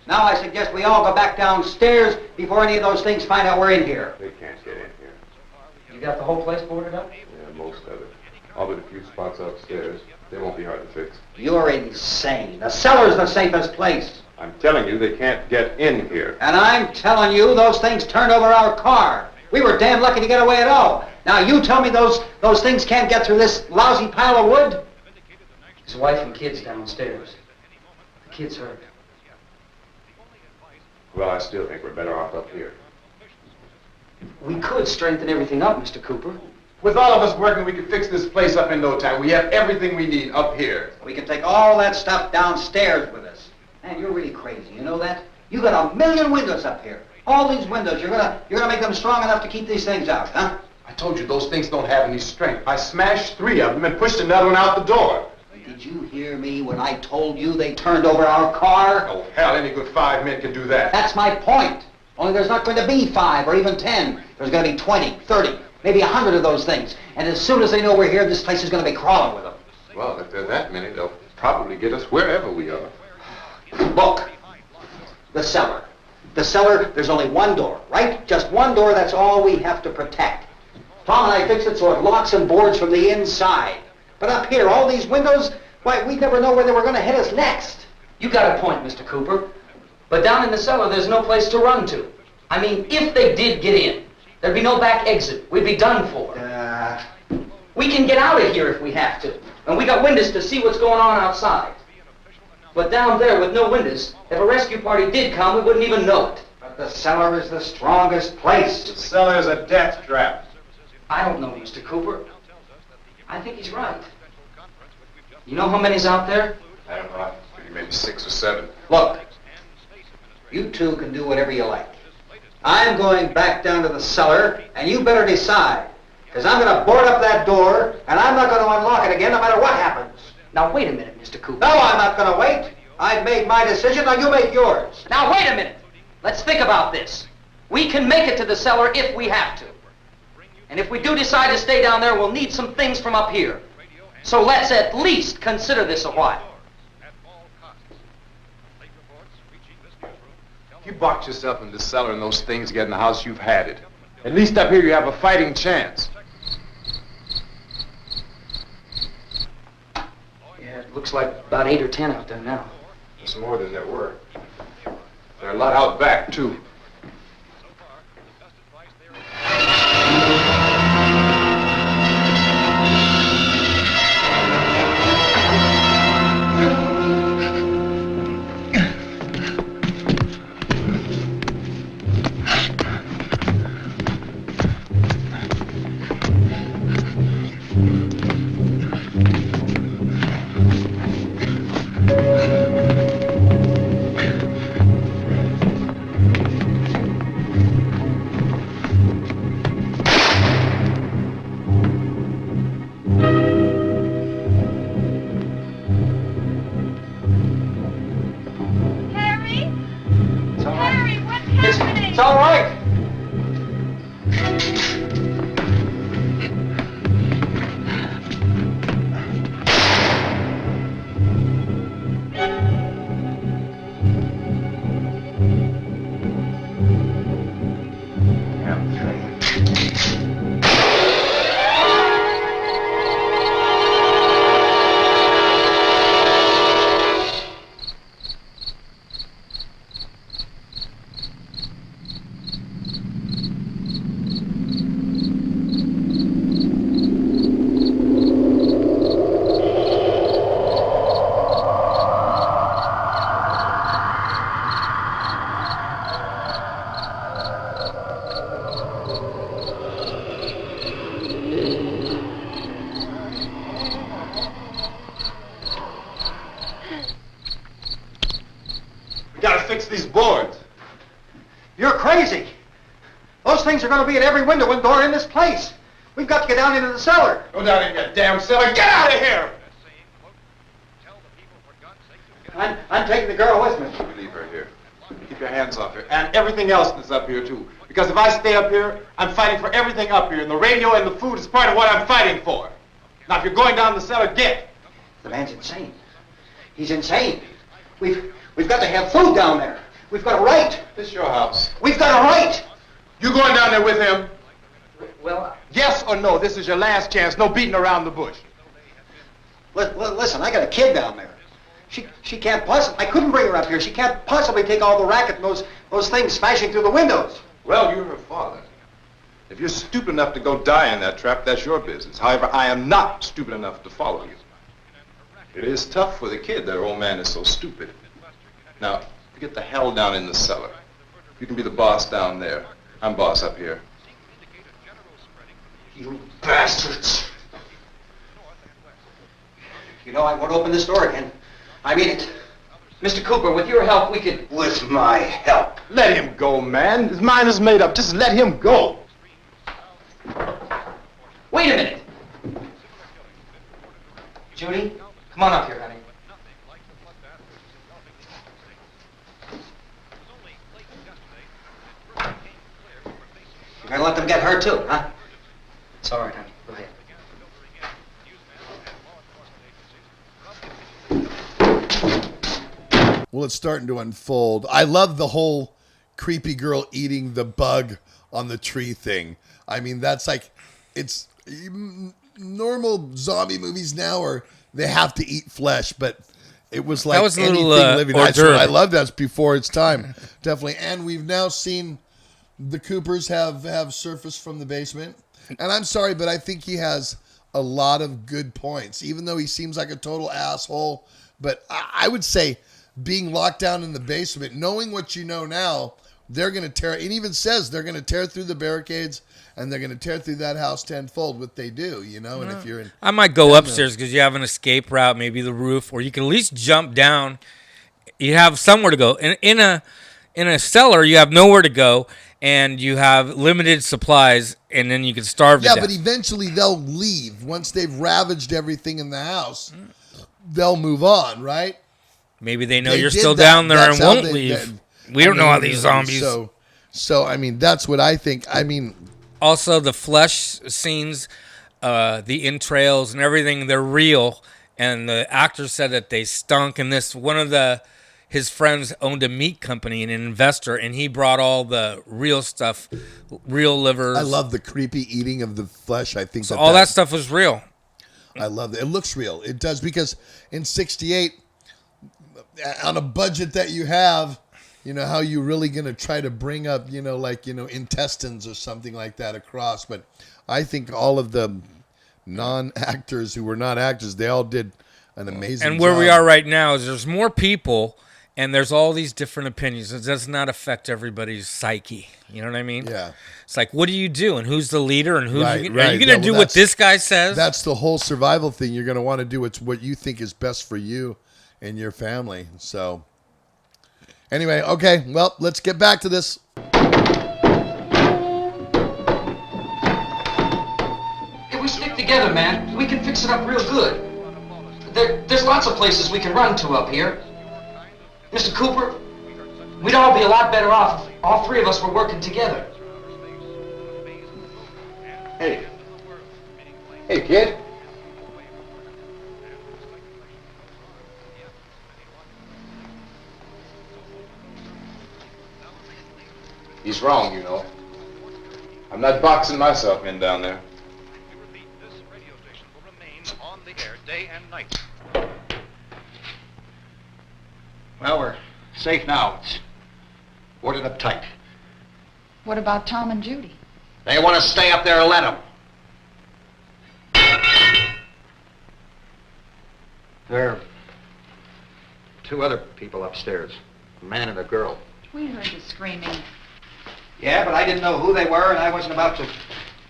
Now I suggest we all go back downstairs before any of those things find out we're in here. They can't get in here. You got the whole place boarded up? Yeah, most of it. All but a few spots upstairs. They won't be hard to fix. You're insane. The cellar's the safest place. I'm telling you, they can't get in here. And I'm telling you, those things turned over our car. We were damn lucky to get away at all. Now you tell me those things can't get through this lousy pile of wood? His wife and kids downstairs. The kid's hurt. Well, I still think we're better off up here. We could strengthen everything up, Mr. Cooper. With all of us working, we could fix this place up in no time. We have everything we need up here. We can take all that stuff downstairs with us. Man, you're really crazy. You know that? You got 1,000,000 windows up here. All these windows, you're gonna make them strong enough to keep these things out, huh? I told you those things don't have any strength. I smashed 3 of them and pushed another one out the door. Did you hear me when I told you they turned over our car? Oh, hell, any good 5 men can do that. That's my point. Only there's not going to be 5 or even 10. There's going to be 20, 30, maybe 100 of those things. And as soon as they know we're here, this place is going to be crawling with them. Well, if there are that many, they'll probably get us wherever we are. Look, the cellar. The cellar, there's only one door, right? Just one door, that's all we have to protect. Tom and I fixed it so it locks and boards from the inside. But up here, all these windows, why, we'd never know where they were going to hit us next. You got a point, Mr. Cooper. But down in the cellar, there's no place to run to. I mean, if they did get in, there'd be no back exit. We'd be done for. We can get out of here if we have to. And we got windows to see what's going on outside. But down there with no windows, if a rescue party did come, we wouldn't even know it. But the cellar is the strongest place. The cellar is a death trap. I don't know, Mr. Cooper. I think he's right. You know how many's out there? I don't know. Maybe 6 or 7. Look, you two can do whatever you like. I'm going back down to the cellar, and you better decide. Because I'm going to board up that door, and I'm not going to unlock it again no matter what happens. Now, wait a minute, Mr. Cooper. No, I'm not going to wait. I've made my decision, now you make yours. Now, wait a minute. Let's think about this. We can make it to the cellar if we have to. And if we do decide to stay down there, we'll need some things from up here. So let's at least consider this a while. If you box yourself in the cellar and those things get in the house, you've had it. At least up here you have a fighting chance. Yeah, it looks like about 8 or 10 out there now. It's more than there were. There are a lot out back, too. It's all right. We gotta fix these boards. You're crazy. Those things are going to be at every window and door in this place. We've got to get down into the cellar. Go down in your damn cellar. Get out of here! I'm taking the girl with me. You leave her here. Keep keep your hands off her. And everything else that's up here, too. Because if I stay up here, I'm fighting for everything up here. And the radio and the food is part of what I'm fighting for. Now, if you're going down the cellar, get. The man's insane. He's insane. We've got to have food down there. We've got a right. This is your house. We've got a right. You going down there with him? Well, Yes or no? This is your last chance. No beating around the bush. Listen, I got a kid down there. She can't possibly, I couldn't bring her up here. She can't possibly take all the racket and those things smashing through the windows. Well, you're her father. If you're stupid enough to go die in that trap, that's your business. However, I am not stupid enough to follow you. It is tough for the kid that her old man is so stupid. Now, get the hell down in the cellar. You can be the boss down there. I'm boss up here. You bastards. You know, I won't open this door again. I mean it. Mr. Cooper, with your help, we could... With my help. Let him go, man. His mind is made up. Just let him go. Wait a minute. Judy, come on up here, honey. You're gonna let them get hurt too, huh? It's all right, honey. Go ahead. Well, it's starting to unfold. I love the whole creepy girl eating the bug on the tree thing. I mean, that's like, it's normal zombie movies now are they have to eat flesh, but it was like That was a anything little, living. hors d'oeuvre. I love that's before its time, definitely. And we've now seen the Coopers have surfaced from the basement. And I'm sorry, but I think he has a lot of good points, even though he seems like a total asshole. But I would say being locked down in the basement, knowing what you know now, they're going to tear, it even says they're going to tear through the barricades and they're going to tear through that house tenfold, what they do, you know, and if you're in... I might go upstairs because you have an escape route, maybe the roof, or you can at least jump down. You have somewhere to go. In a cellar, you have nowhere to go, and you have limited supplies, and then you can starve to Yeah, death. but eventually they'll leave. Once they've ravaged everything in the house, they'll move on, right? Maybe they know They you're did still that. down there That's and how won't they leave. did. We don't know how these zombies... So, I mean, that's what I think. I mean... Also, the flesh scenes, the entrails and everything, they're real. And the actor said that they stunk. And one of his friends owned a meat company and an investor, and he brought all the real stuff, real livers. I love the creepy eating of the flesh. I think so all that stuff was real. I love it. It looks real. It does, because in 68, on a budget that you have, you know, how you really going to try to bring up, you know, like, you know, intestines or something like that across. But I think all of the non-actors who were not actors, they all did an amazing job. And where we are right now is there's more people, and there's all these different opinions. It does not affect everybody's psyche. You know what I mean? Yeah. It's like, what do you do? And who's the leader? And who's are you Right. going to do what this guy says? That's the whole survival thing. You're going to want to do what you think is best for you and your family. So... Anyway, okay, well, let's get back to this. If we stick together, man, we can fix it up real good. There's lots of places we can run to up here. Mr. Cooper, we'd all be a lot better off if all three of us were working together. Hey. Hey, kid. He's wrong, you know. I'm not boxing myself in down there. This radio station will remain on the air day and night. Well, we're safe now. It's boarded up tight. What about Tom and Judy? They want to stay up there and let them. There are two other people upstairs, a man and a girl. We heard the screaming. Yeah, but I didn't know who they were, and I wasn't about to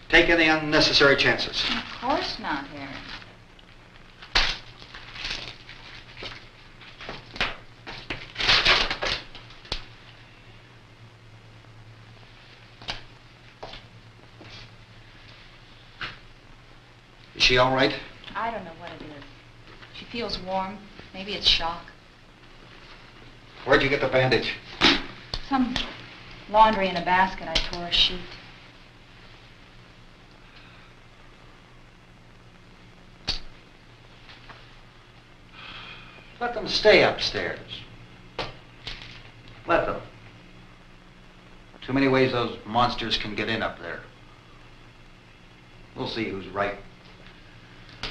take any unnecessary chances. Of course not, Harry. Is she all right? I don't know what it is. She feels warm. Maybe it's shock. Where'd you get the bandage? Some laundry in a basket. I tore a sheet. Let them stay upstairs. Let them. Too many ways those monsters can get in up there. We'll see who's right.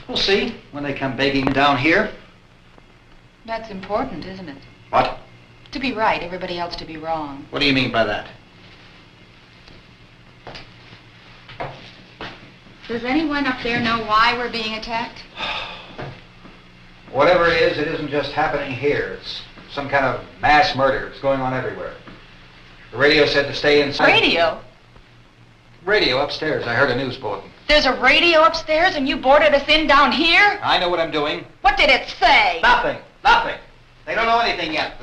We'll see when they come begging down here. That's important, isn't it? What? To be right, everybody else to be wrong. What do you mean by that? Does anyone up there know why we're being attacked? Whatever it isn't just happening here. It's some kind of mass murder. It's going on everywhere. The radio said to stay inside. Radio? Radio upstairs. I heard a news bulletin. There's a radio upstairs and you boarded us in down here? I know what I'm doing. What did it say? Nothing. Nothing. They don't know anything yet.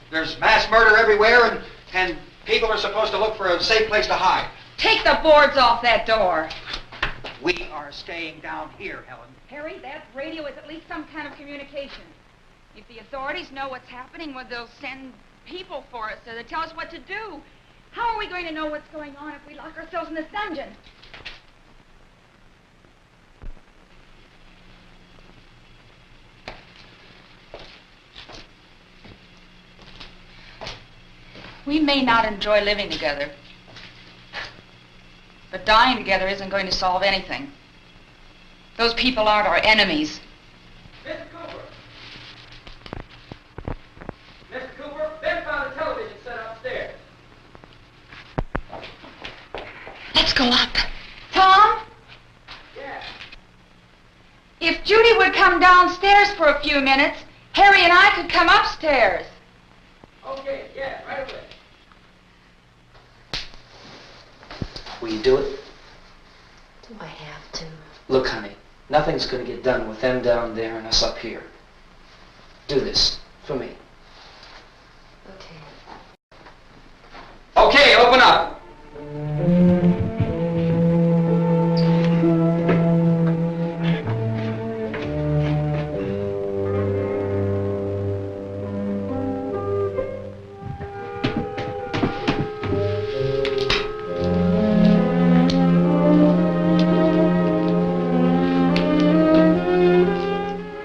There's mass murder everywhere, and people are supposed to look for a safe place to hide. Take the boards off that door. We are staying down here, Helen. Harry, that radio is at least some kind of communication. If the authorities know what's happening, well, they'll send people for us to tell us what to do. How are we going to know what's going on if we lock ourselves in this dungeon? We may not enjoy living together, but dying together isn't going to solve anything. Those people aren't our enemies. Mr. Cooper! Mr. Cooper, Ben found a television set upstairs. Let's go up. Tom? Yeah. If Judy would come downstairs for a few minutes, Harry and I could come upstairs. Okay, yeah, right away. Will you do it? Do I have to? Look, honey, nothing's going to get done with them down there and us up here. Do this for me. Okay. Okay, open up.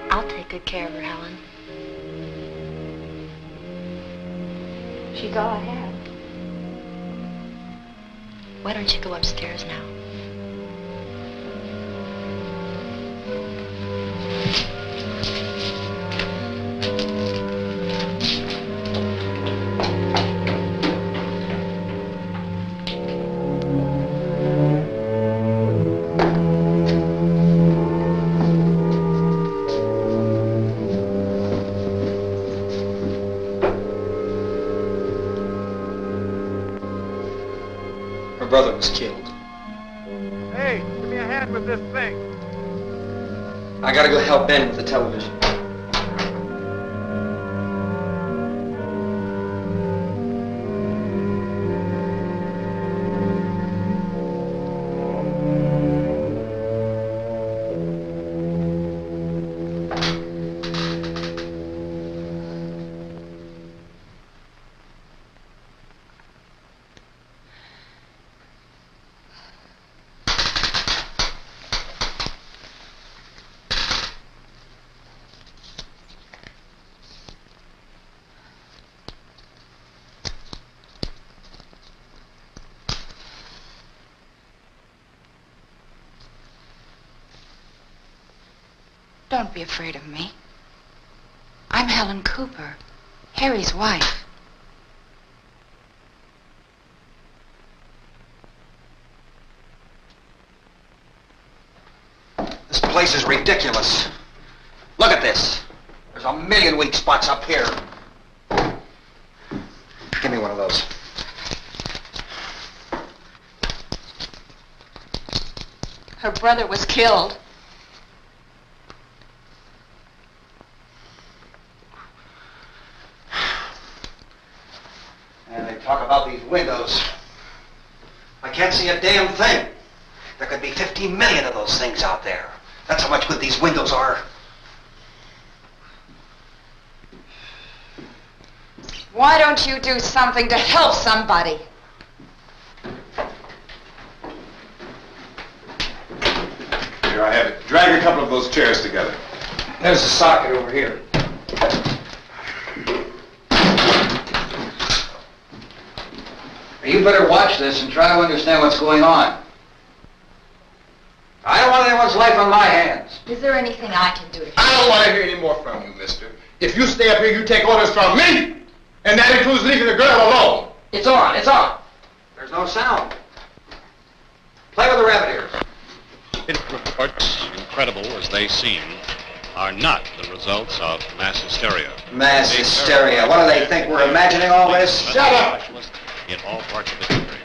I'll take good care of her, Helen. She's all I have. Why don't you go upstairs now? Her brother was killed. Hey, give me a hand with this thing. I gotta go help Ben with the television. Don't be afraid of me. I'm Helen Cooper, Harry's wife. This place is ridiculous. Look at this. There's a million weak spots up here. Give me one of those. Her brother was killed. And they talk about these windows. I can't see a damn thing. There could be 15 million of those things out there. That's how much good these windows are. Why don't you do something to help somebody? Here, I have it. Drag a couple of those chairs together. There's a socket over here. You better watch this and try to understand what's going on. I don't want anyone's life on my hands. Is there anything I can do to I don't want to hear any more from you, mister. If you stay up here, you take orders from me, and that includes leaving the girl alone. It's on, it's on. There's no sound. Play with the rabbit ears. Reports, incredible as they seem, are not the results of mass hysteria. Mass hysteria. What do they think? We're imagining all this? Shut up! In all parts of the country.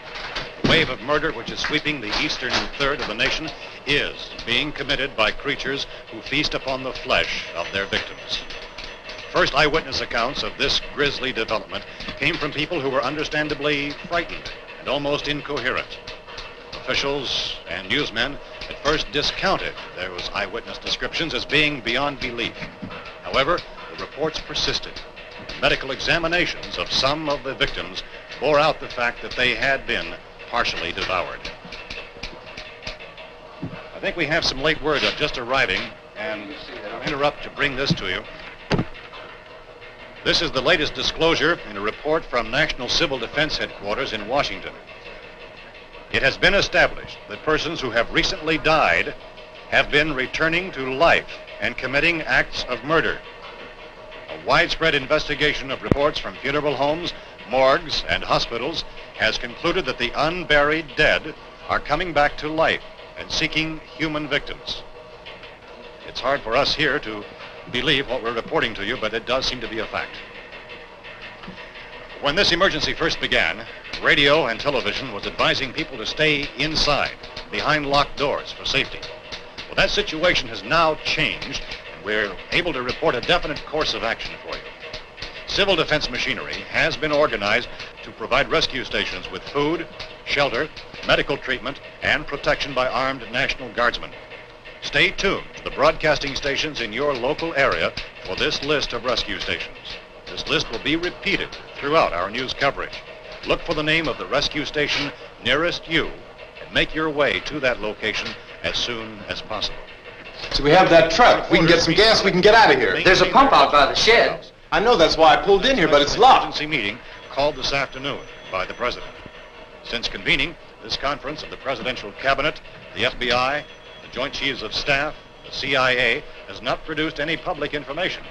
The wave of murder which is sweeping the eastern third of the nation is being committed by creatures who feast upon the flesh of their victims. First eyewitness accounts of this grisly development came from people who were understandably frightened and almost incoherent. Officials and newsmen at first discounted those eyewitness descriptions as being beyond belief. However, the reports persisted. Medical examinations of some of the victims bore out the fact that they had been partially devoured. I think we have some late word just arriving, and I'll interrupt to bring this to you. This is the latest disclosure in a report from National Civil Defense Headquarters in Washington. It has been established that persons who have recently died have been returning to life and committing acts of murder. A widespread investigation of reports from funeral homes, morgues, and hospitals has concluded that the unburied dead are coming back to life and seeking human victims. It's hard for us here to believe what we're reporting to you, but it does seem to be a fact. When this emergency first began, radio and television was advising people to stay inside, behind locked doors for safety. Well, that situation has now changed, and we're able to report a definite course of action for you. Civil defense machinery has been organized to provide rescue stations with food, shelter, medical treatment, and protection by armed National Guardsmen. Stay tuned to the broadcasting stations in your local area for this list of rescue stations. This list will be repeated throughout our news coverage. Look for the name of the rescue station nearest you and make your way to that location as soon as possible. So we have that truck. We can get some gas, we can get out of here. There's a pump out by the shed. I know, that's why I pulled in here, but it's locked. Emergency meeting called this afternoon by the President. Since convening this conference of the Presidential Cabinet, the FBI, the Joint Chiefs of Staff, the CIA has not produced any public information.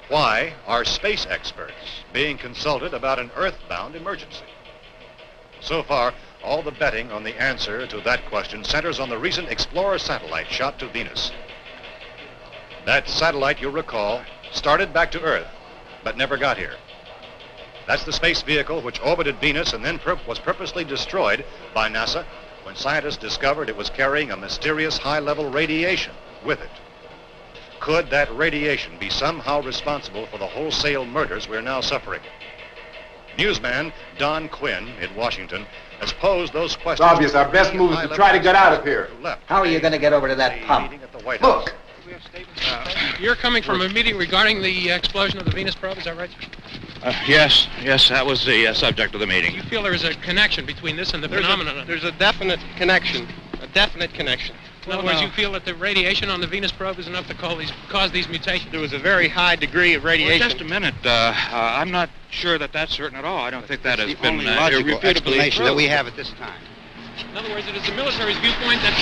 Why are space experts being consulted about an earthbound emergency? So far, all the betting on the answer to that question centers on the recent Explorer satellite shot to Venus. That satellite, you'll recall, started back to Earth, but never got here. That's the space vehicle which orbited Venus and then was purposely destroyed by NASA when scientists discovered it was carrying a mysterious high-level radiation with it. Could that radiation be somehow responsible for the wholesale murders we're now suffering? Newsman Don Quinn in Washington has posed those questions. It's obvious our best move is to try to get out of here. How are you going to get over to that pump? Look! You're coming from a meeting regarding the explosion of the Venus probe, is that right? Yes, that was the subject of the meeting. You feel there is a connection between this and the phenomenon? There's a definite connection. In other words, you feel that the radiation on the Venus probe is enough to cause these mutations? There was a very high degree of radiation. Well, just a minute. I'm not sure that that's certain at all. I don't think that has been logical explanation that we proved. have at this time. In other words, it is the military's viewpoint that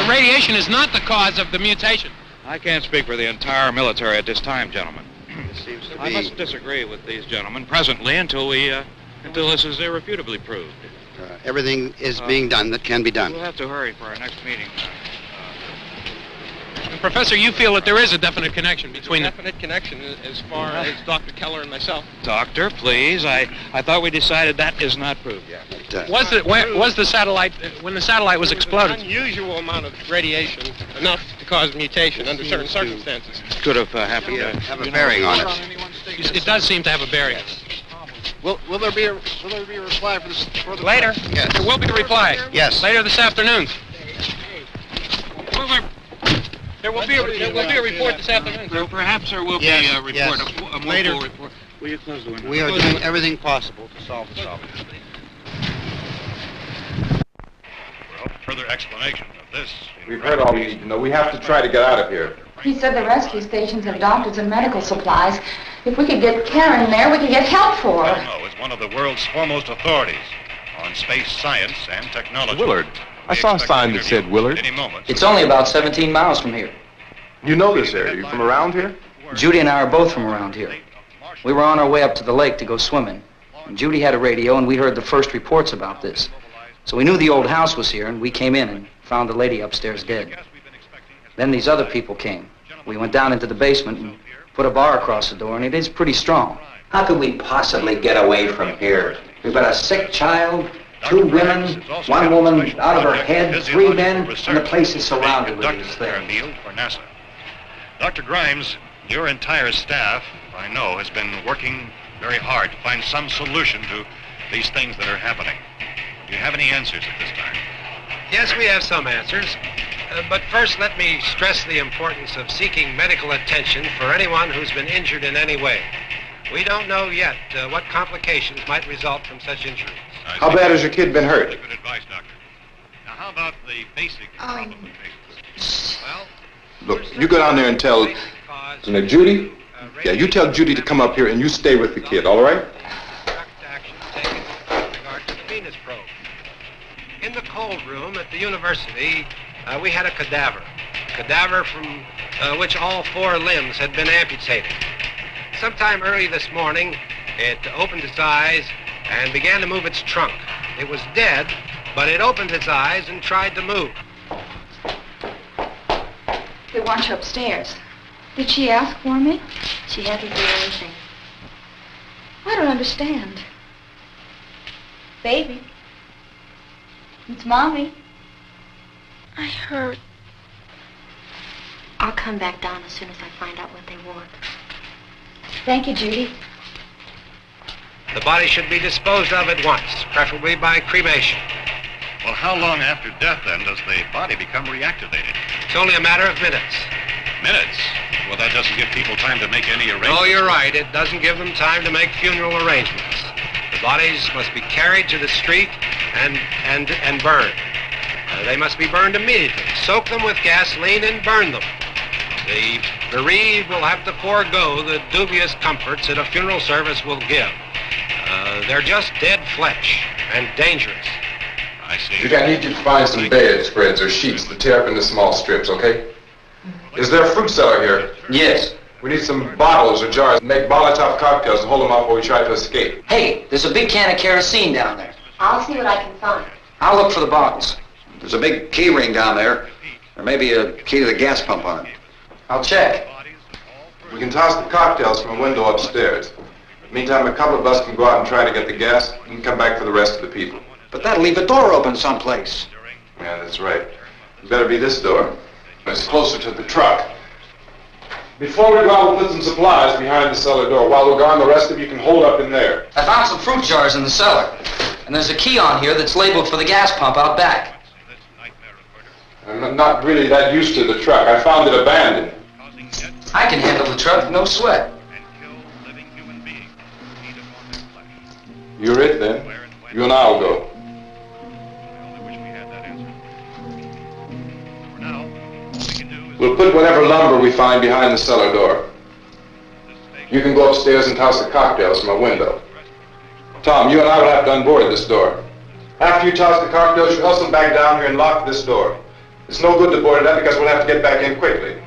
the radiation is not the cause of the mutation. I can't speak for the entire military at this time, gentlemen. It seems to I be... must disagree with these gentlemen presently until this is irrefutably proved. everything is being done that can be done. We'll have to hurry for our next meeting. Professor, you feel that there is a definite connection between them? Definite connection as far as Dr. Keller and myself. Doctor, please. I thought we decided that is not proved yet. Was the satellite, when the satellite was exploded? An unusual amount of radiation, enough to cause mutation under certain circumstances. Could have happened. Have a bearing on it. It does seem to have a bearing. Will there be a reply for the later? Yes. There will be a reply. Yes. Later this afternoon. There will be a report this afternoon. Perhaps there will be a report, a more full report. Will you close the window? We are doing everything possible to solve the problem. Well, further explanation of this. We've heard all we need to know. We have to try to get out of here. He said the rescue stations have doctors and medical supplies. If we could get Karen there, we could get help for her. No, it's one of the world's foremost authorities on space science and technology. Willard. I saw a sign that said Willard. Any moment. It's only about 17 miles from here. You know this area. You from around here? Judy and I are both from around here. We were on our way up to the lake to go swimming. And Judy had a radio, and we heard the first reports about this. So we knew the old house was here, and we came in and found the lady upstairs dead. Then these other people came. We went down into the basement and put a bar across the door, and it is pretty strong. How could we possibly get away from here? We've got a sick child, 2 women, 1 woman out of her head, 3 men, and the place is surrounded with these things. For NASA. Dr. Grimes, your entire staff, I know, has been working very hard to find some solution to these things that are happening. Do you have any answers at this time? Yes, we have some answers. But first, let me stress the importance of seeking medical attention for anyone who's been injured in any way. We don't know yet what complications might result from such injuries. How bad has your kid been hurt? Good advice, Doctor. Now, how about the basic problem of patients? Well, Look, you go down there and tell... Judy? Yeah, you tell Judy to come up here and you stay with the kid, all right? Action taken with regard to the Venus probe. In the cold room at the university, we had a cadaver from which all 4 limbs had been amputated. Sometime early this morning, it opened its eyes and began to move its trunk. It was dead, but it opened its eyes and tried to move. They want you upstairs. Did she ask for me? She hasn't done anything. I don't understand. Baby. It's Mommy. I heard. I'll come back down as soon as I find out what they want. Thank you, Judy. The body should be disposed of at once, preferably by cremation. well, how long after death, then, does the body become reactivated? It's only a matter of minutes. Minutes? Well, that doesn't give people time to make any arrangements. Oh, you're right. It doesn't give them time to make funeral arrangements. The bodies must be carried to the street and burned. They must be burned immediately. Soak them with gasoline and burn them. The bereaved will have to forego the dubious comforts that a funeral service will give. They're just dead flesh and dangerous. I see. Judy, I need you to find some bedspreads or sheets to tear up into small strips, okay? Is there a fruit cellar here? Yes. We need some bottles or jars to make Molotov cocktails and hold them off while we try to escape. Hey, there's a big can of kerosene down there. I'll see what I can find. I'll look for the bottles. There's a big key ring down there. There may be a key to the gas pump on it. I'll check. We can toss the cocktails from a window upstairs. Meantime, a couple of us can go out and try to get the gas and come back for the rest of the people. But that'll leave a door open someplace. Yeah, that's right. It better be this door. It's closer to the truck. Before we go out, we'll put some supplies behind the cellar door. While we're gone, the rest of you can hold up in there. I found some fruit jars in the cellar. And there's a key on here that's labeled for the gas pump out back. I'm not really that used to the truck. I found it abandoned. I can handle the truck, no sweat. You're it, then. You and I'll go. We'll put whatever lumber we find behind the cellar door. You can go upstairs and toss the cocktails from a window. Tom, you and I will have to unboard this door. After you toss the cocktails, you hustle back down here and lock this door. It's no good to board it up because we'll have to get back in quickly.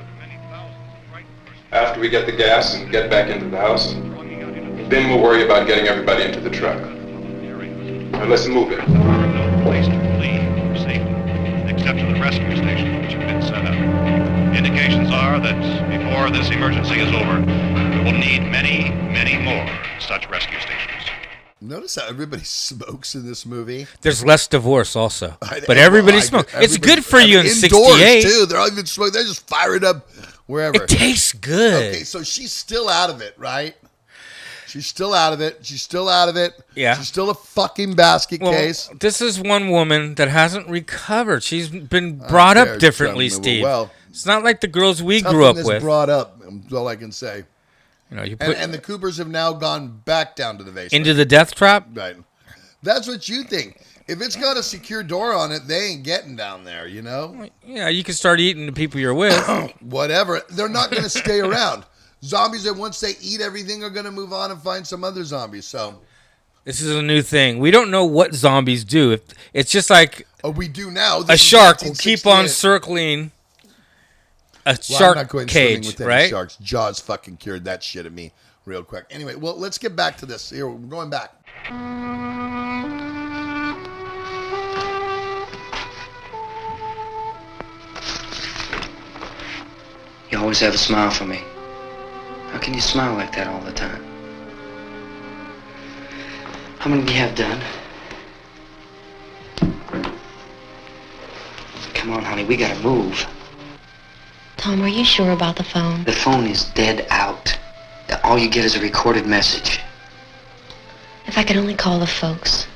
After we get the gas and get back into the house, then we'll worry about getting everybody into the truck. Now let's move it. No place to flee safely, except to the rescue station which have been set up. Indications are that before this emergency is over, we will need many, many more such rescue stations. Notice how everybody smokes in this movie. There's less divorce also, but everybody smokes. It's good for you in indoors, '68 too. They're all even smoking. They just fire it up wherever. It tastes good. Okay, so she's still out of it, right? She's still out of it. She's still out of it. Yeah. She's still a fucking basket case. This is one woman that hasn't recovered. She's been brought up differently, Steve. Well, it's not like the girls we grew up with. Brought up. That's all I can say. You know, you put And the Coopers have now gone back down to the basement. into the death trap. Right. That's what you think. If it's got a secure door on it, they ain't getting down there, you know? Yeah, you can start eating the people you're with. Whatever. They're not going to stay around. Zombies that once they eat everything are going to move on and find some other zombies. So this is a new thing. We don't know what zombies do. It's just like we do now. A shark will keep on circling a shark I'm not going swimming cage, with any right? sharks. Jaws fucking cured that shit of me real quick. Anyway, well, let's get back to this. Here, we're going back. You always have a smile for me. How can you smile like that all the time? How many do you have done? Come on, honey, we gotta move. Tom, are you sure about the phone? The phone is dead out. All you get is a recorded message. If I could only call the folks.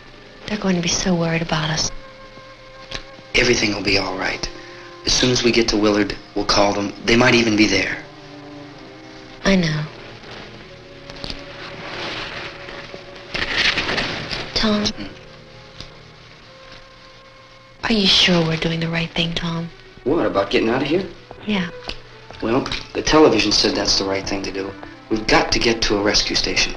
They're going to be so worried about us. Everything will be all right. As soon as we get to Willard, we'll call them. They might even be there. I know. Tom? Are you sure we're doing the right thing, Tom? What, about getting out of here? Yeah. Well, the television said that's the right thing to do. We've got to get to a rescue station.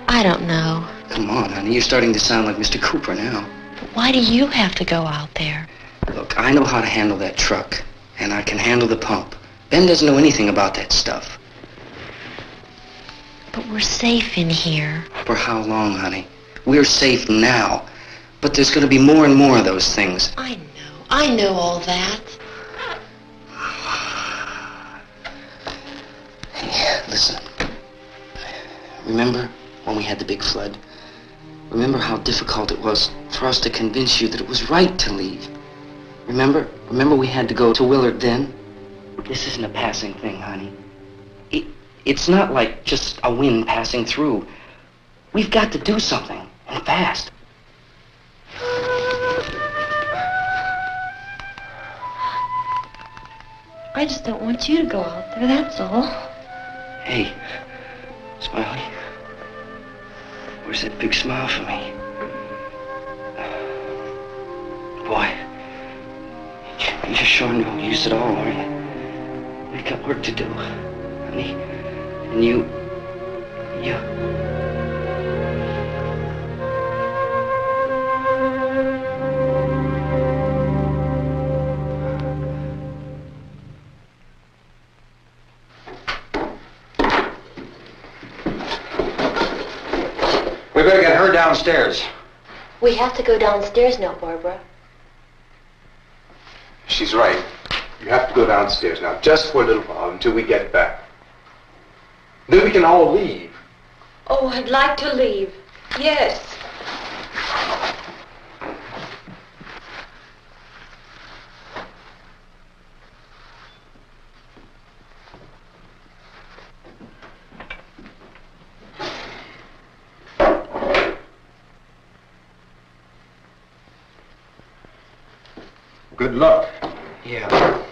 I don't know. Come on, honey, you're starting to sound like Mr. Cooper now. But why do you have to go out there? Look, I know how to handle that truck, and I can handle the pump. Ben doesn't know anything about that stuff. But we're safe in here. For how long, honey? We're safe now. But there's going to be more and more of those things. I know all that. Hey, listen. Remember when we had the big flood? Remember how difficult it was for us to convince you that it was right to leave? Remember we had to go to Willard then? This isn't a passing thing, honey. It's not like just a wind passing through. We've got to do something, and fast. I just don't want you to go out there, that's all. Hey, Smiley. Where's that big smile for me? Boy, you're sure no use at all, are you? We've got work to do, honey. And you... We better get her downstairs. We have to go downstairs now, Barbara. She's right. You have to go downstairs now, just for a little while, until we get back. Then we can all leave. Oh, I'd like to leave. Yes. Good luck. Yeah.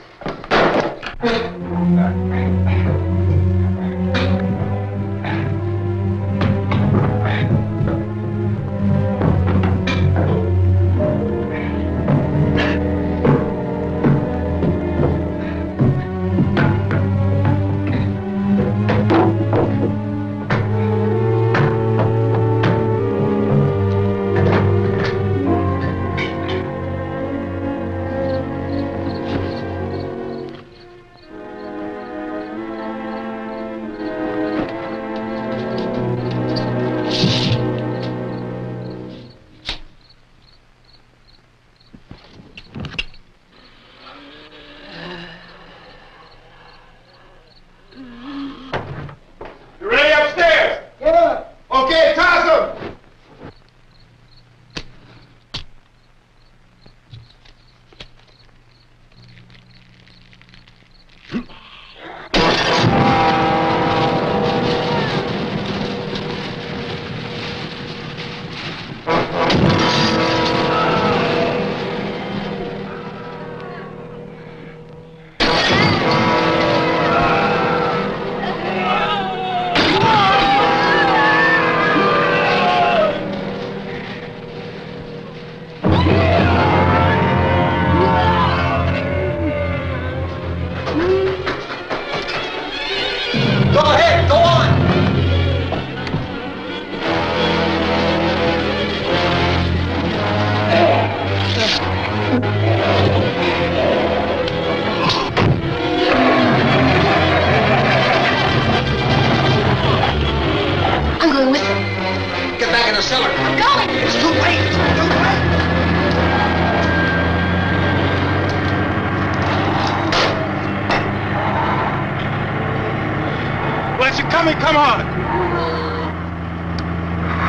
Tommy, come on!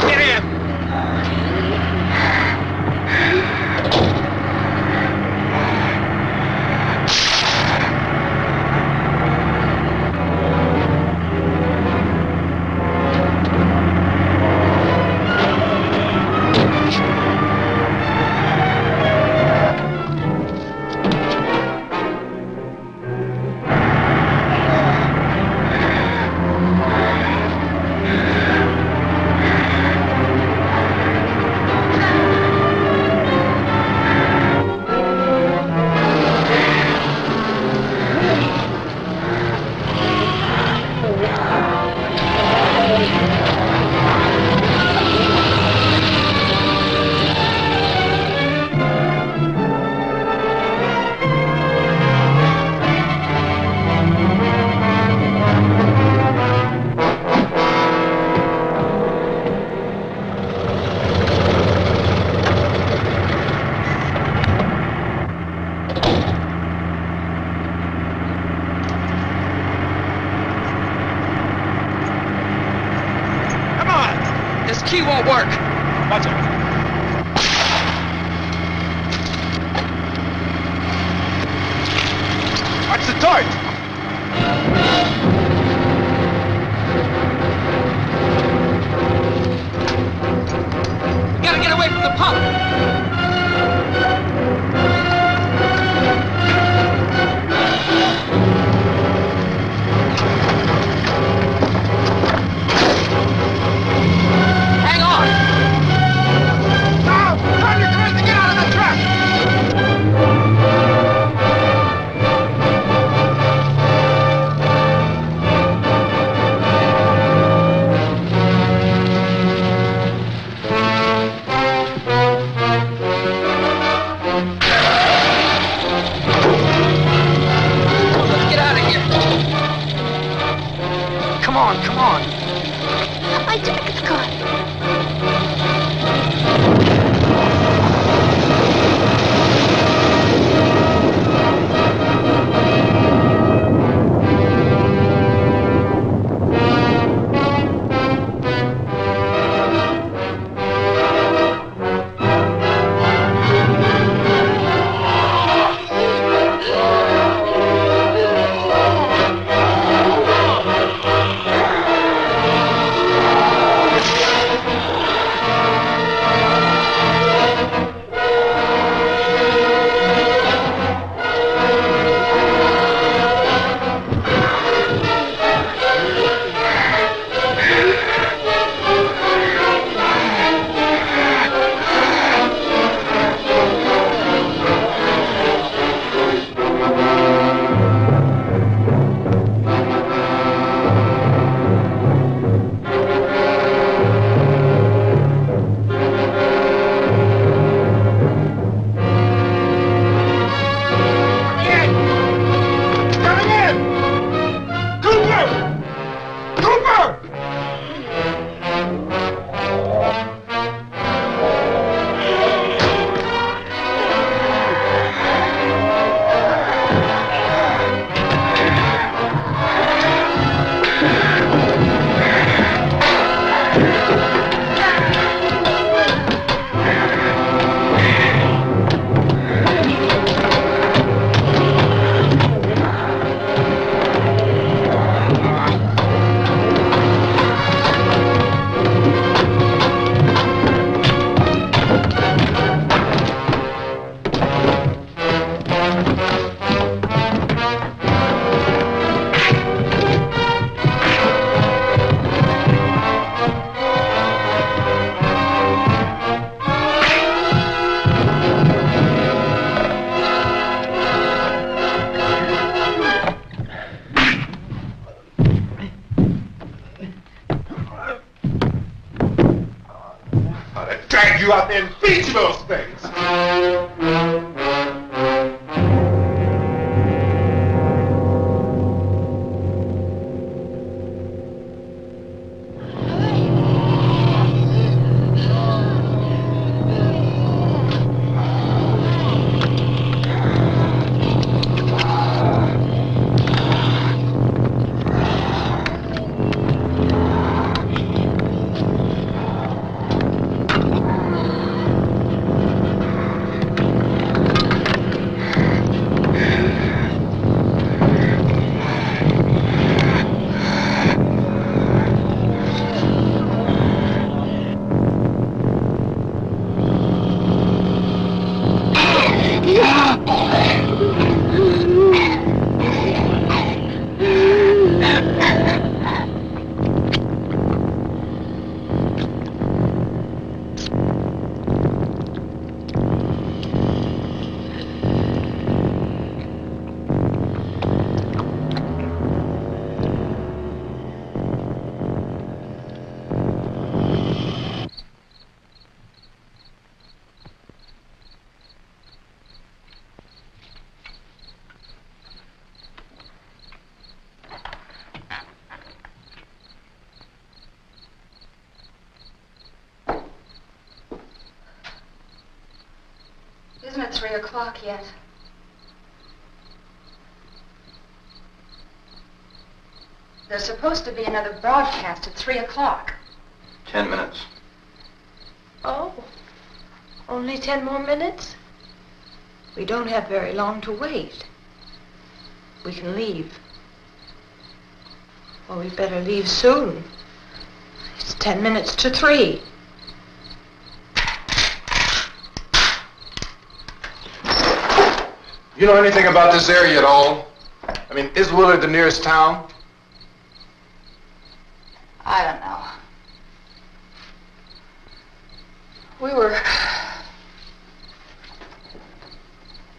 Get in! Key won't work. Watch it. Watch the dart. We gotta get away from the pump. Hang on. Now, turn your cars to get out of the track. Let's get out of here. Come on, come on. My jacket's caught. Drag you out there and feed you those things. 3 o'clock yet. There's supposed to be another broadcast at 3 o'clock. 10 minutes. Oh, only 10 more minutes? We don't have very long to wait. We can leave. Well, we'd better leave soon. It's 10 minutes to 3. You know anything about this area at all? I mean, is Willard the nearest town? I don't know. We were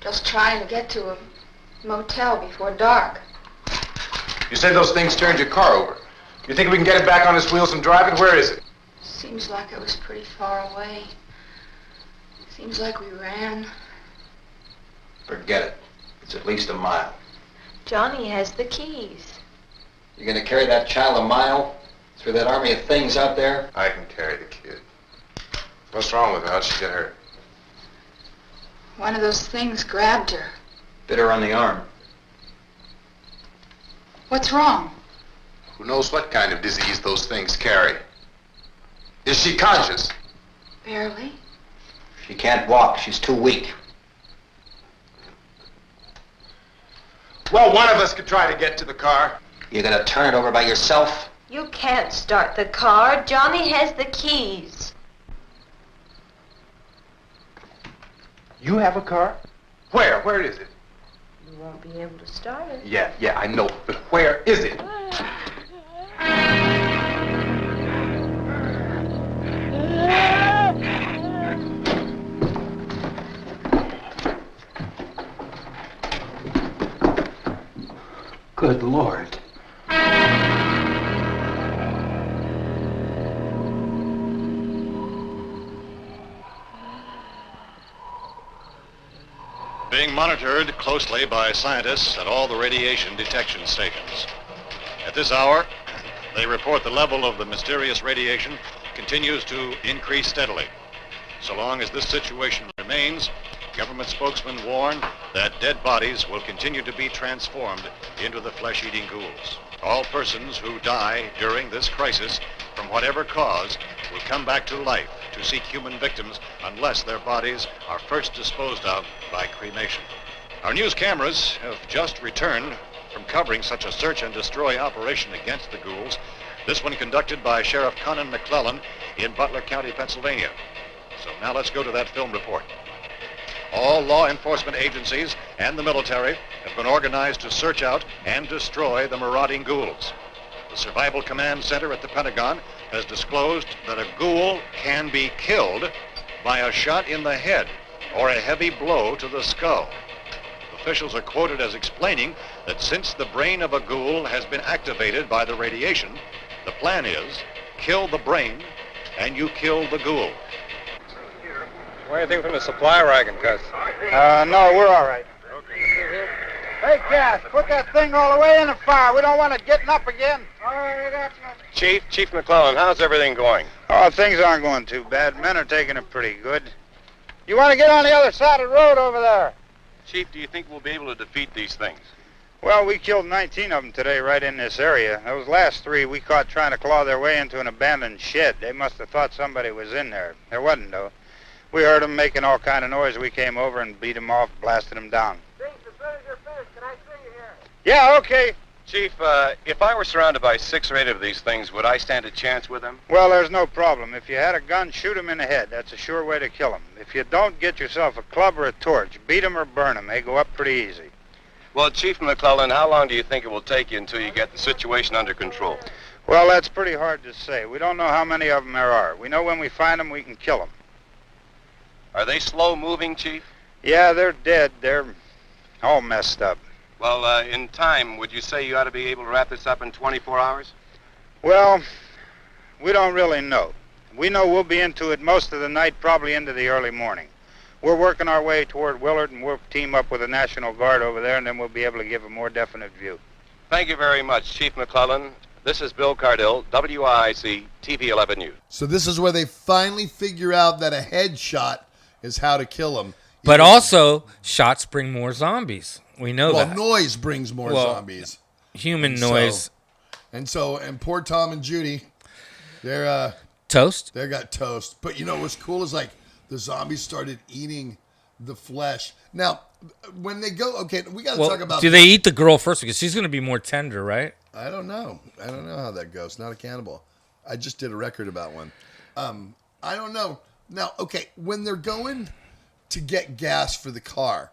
just trying to get to a motel before dark. You said those things turned your car over. You think we can get it back on its wheels and drive it? Where is it? Seems like it was pretty far away. Seems like we ran. Forget it. It's at least a mile. Johnny has the keys. You're gonna carry that child a mile through that army of things out there? I can carry the kid. What's wrong with her? How'd she get hurt? One of those things grabbed her. Bit her on the arm. What's wrong? Who knows what kind of disease those things carry? Is she conscious? Barely. She can't walk. She's too weak. Well, one of us could try to get to the car. You gonna turn it over by yourself? You can't start the car. Johnny has the keys. You have a car? Where? Where is it? You won't be able to start it. Yeah, I know. But where is it? Good Lord. Being monitored closely by scientists at all the radiation detection stations. At this hour, they report the level of the mysterious radiation continues to increase steadily. So long as this situation remains, government spokesmen warn that dead bodies will continue to be transformed into the flesh-eating ghouls. All persons who die during this crisis, from whatever cause, will come back to life to seek human victims unless their bodies are first disposed of by cremation. Our news cameras have just returned from covering such a search and destroy operation against the ghouls, this one conducted by Sheriff Conan McClellan in Butler County, Pennsylvania. So now let's go to that film report. All law enforcement agencies and the military have been organized to search out and destroy the marauding ghouls. The Survival Command Center at the Pentagon has disclosed that a ghoul can be killed by a shot in the head or a heavy blow to the skull. Officials are quoted as explaining that since the brain of a ghoul has been activated by the radiation, the plan is kill the brain and you kill the ghoul. Anything from the supply wagon, Cuz? No, we're all right. Hey, Cass, put that thing all the way in the fire. We don't want it getting up again. All right, I got you. Chief McClellan, how's everything going? Oh, things aren't going too bad. Men are taking it pretty good. You want to get on the other side of the road over there? Chief, do you think we'll be able to defeat these things? Well, we killed 19 of them today right in this area. Those last 3 we caught trying to claw their way into an abandoned shed. They must have thought somebody was in there. There wasn't, though. We heard them making all kind of noise. We came over and beat them off, blasted them down. Chief, as soon as you're finished, can I see you here? Yeah, okay. Chief, if I were surrounded by 6 or 8 of these things, would I stand a chance with them? Well, there's no problem. If you had a gun, shoot them in the head. That's a sure way to kill them. If you don't, get yourself a club or a torch. Beat them or burn them. They go up pretty easy. Well, Chief McClellan, how long do you think it will take you until you get the situation under control? Well, that's pretty hard to say. We don't know how many of them there are. We know when we find them, we can kill them. Are they slow-moving, Chief? Yeah, they're dead. They're all messed up. Well, in time, would you say you ought to be able to wrap this up in 24 hours? Well, we don't really know. We know we'll be into it most of the night, probably into the early morning. We're working our way toward Willard, and we'll team up with the National Guard over there, and then we'll be able to give a more definite view. Thank you very much, Chief McClellan. This is Bill Cardill, WIC TV 11 News. So this is where they finally figure out that a headshot is how to kill him. But also, shots bring more zombies. We know well, that. noise brings more zombies. Human And noise. And poor Tom and Judy, they're toast. They got toast. But you know what's cool is like the zombies started eating the flesh. Now, when they go, okay, we got to talk about. Do they eat the girl first because she's going to be more tender, right? I don't know. I don't know how that goes. Not a cannibal. I just did a record about one. I don't know. Now, okay, when they're going to get gas for the car,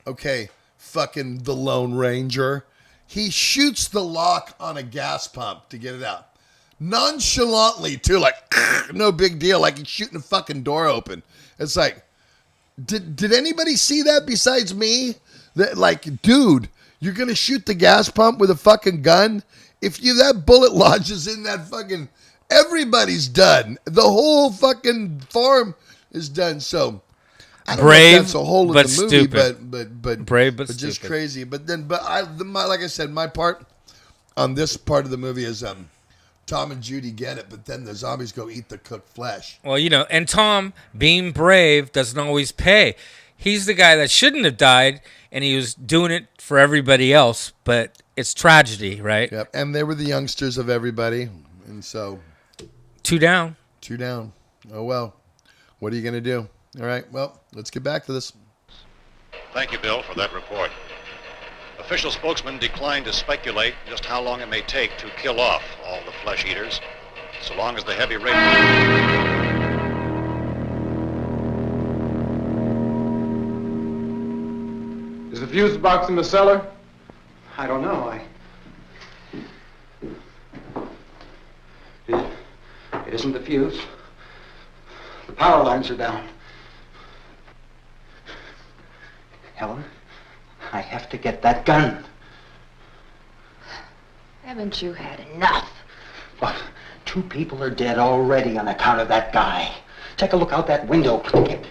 okay, fucking the Lone Ranger, he shoots the lock on a gas pump to get it out. Nonchalantly, too, like, no big deal, like he's shooting a fucking door open. It's like, did anybody see that besides me? That, like, dude, you're going to shoot the gas pump with a fucking gun? If that bullet lodges in that fucking, everybody's done. The whole fucking farm is done. So, I don't know if that's a hole in the movie, but brave but just stupid. crazy. But like I said, my part on this part of the movie is Tom and Judy get it, but then the zombies go eat the cooked flesh. Well, and Tom, being brave, doesn't always pay. He's the guy that shouldn't have died, and he was doing it for everybody else, but it's tragedy, right? Yep, and they were the youngsters of everybody, and so... 2 down. 2 down. Oh, well. What are you going to do? All right, well, let's get back to this. Thank you, Bill, for that report. Official spokesman declined to speculate just how long it may take to kill off all the flesh eaters, so long as the heavy rate... Is the fuse box in the cellar? I don't know. It isn't the fuse. The power lines are down. Helen, I have to get that gun. Haven't you had enough? But 2 people are dead already on account of that guy. Take a look out that window. Click it.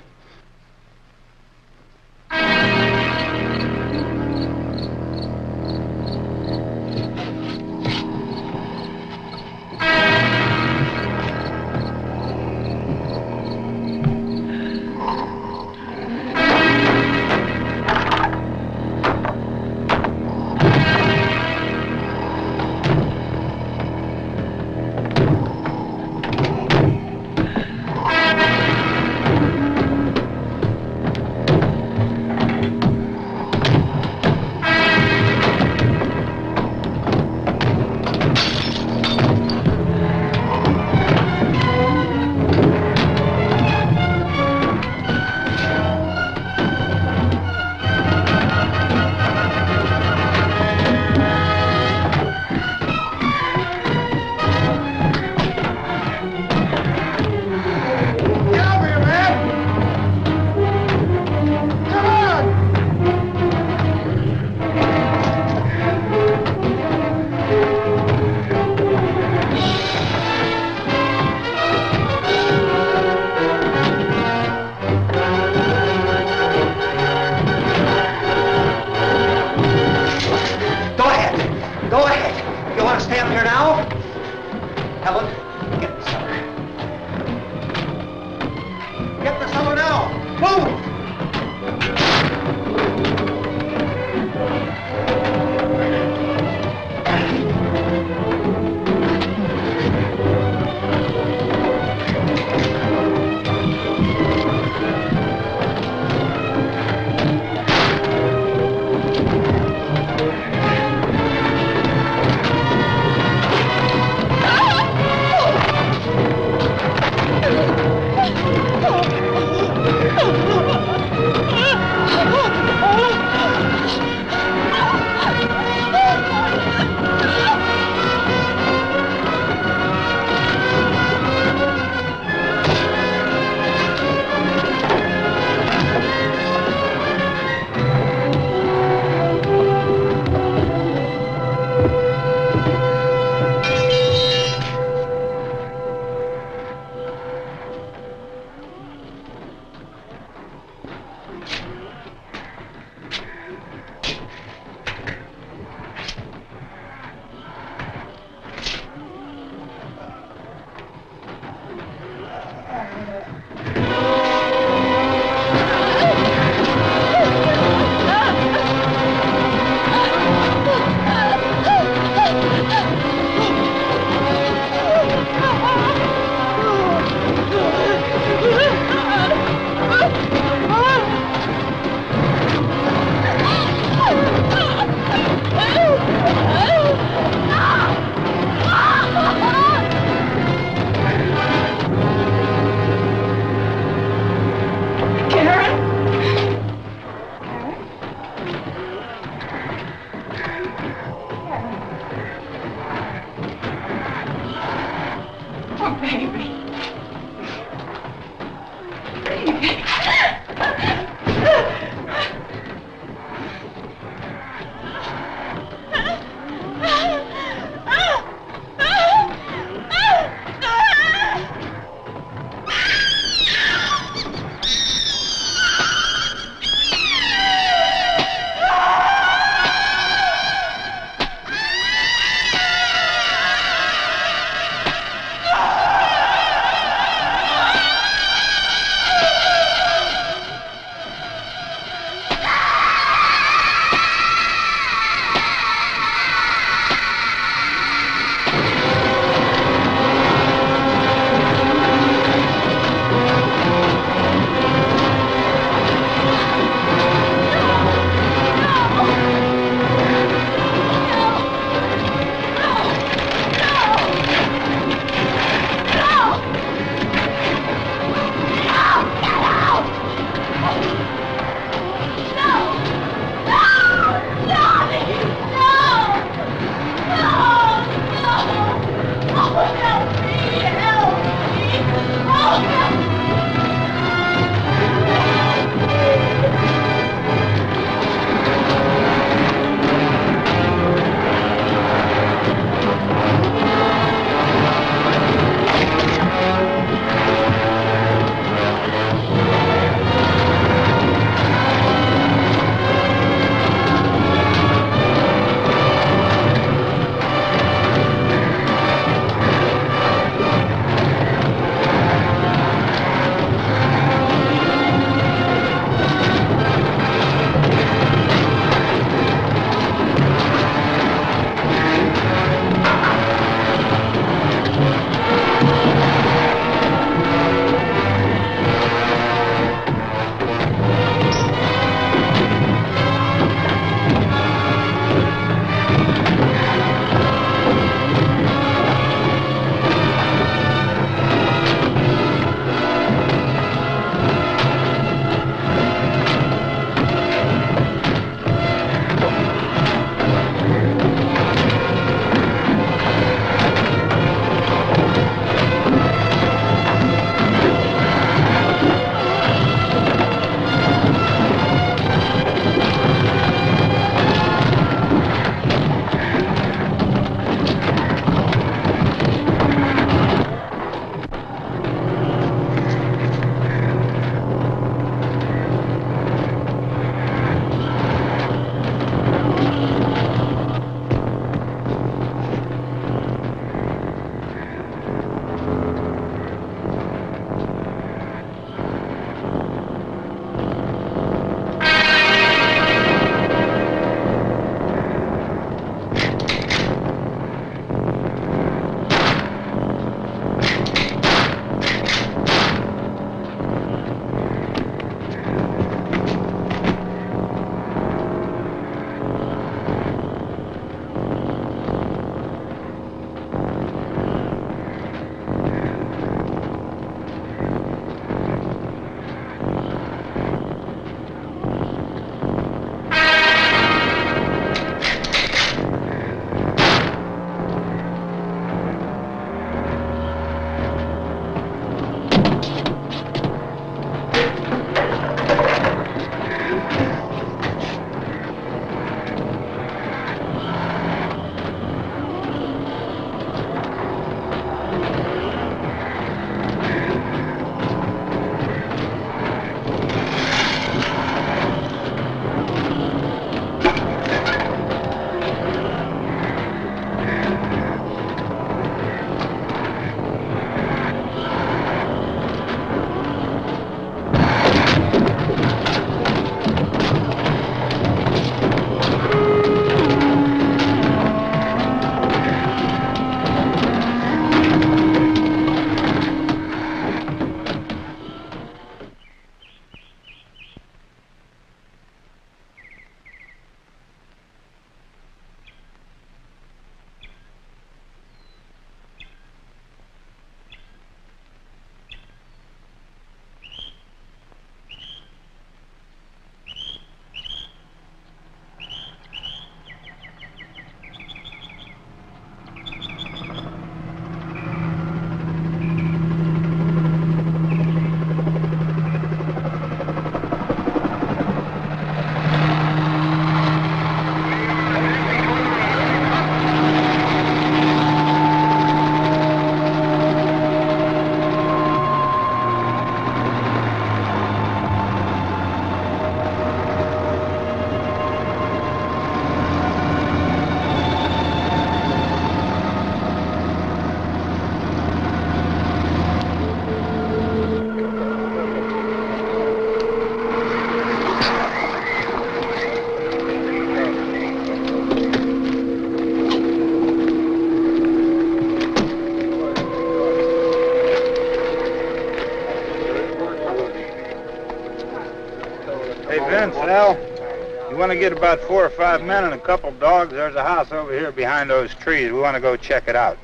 Well, you want to get about 4 or 5 men and a couple dogs. There's a house over here behind those trees. We want to go check it out.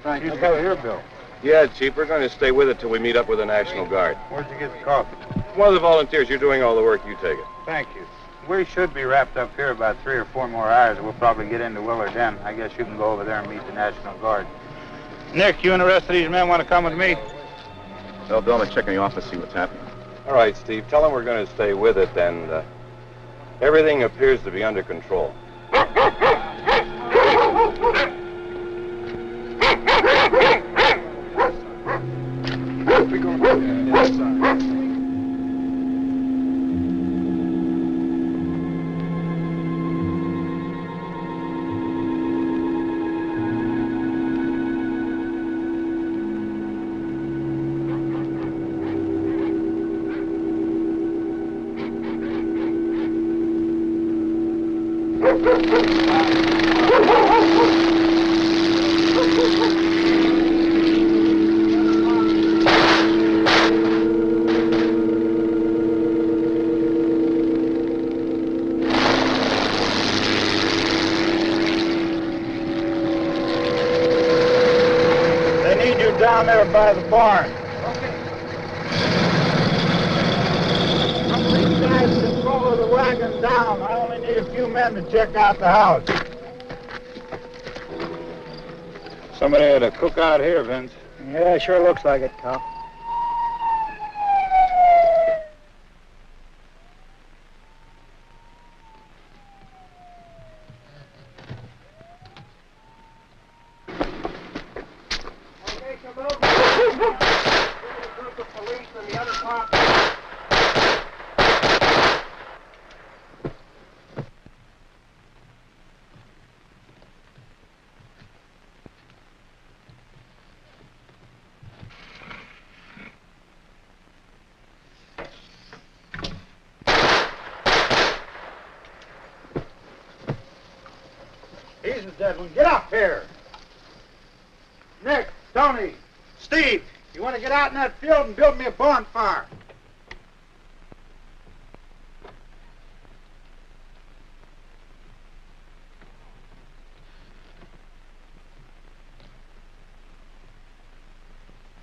Right. You go here, Bill. Yeah, Chief, we're going to stay with it till we meet up with the National Guard. Where'd you get the coffee? One of the volunteers, you're doing all the work, you take it. Thank you. We should be wrapped up here about 3 or 4 more hours. We'll probably get into Willard then. I guess you can go over there and meet the National Guard. Nick, you and the rest of these men want to come with me? Tell Bill to check in the office, see what's happening. All right, Steve, tell him we're going to stay with it, and everything appears to be under control. We go inside. Down there by the barn. These guys can follow the wagon down. I only need a few men to check out the house. Somebody had a cookout here, Vince. Yeah, sure looks like it, Cal. He's the dead one. Get up here. Nick, Tony, Steve, you want to get out in that field and build me a bonfire?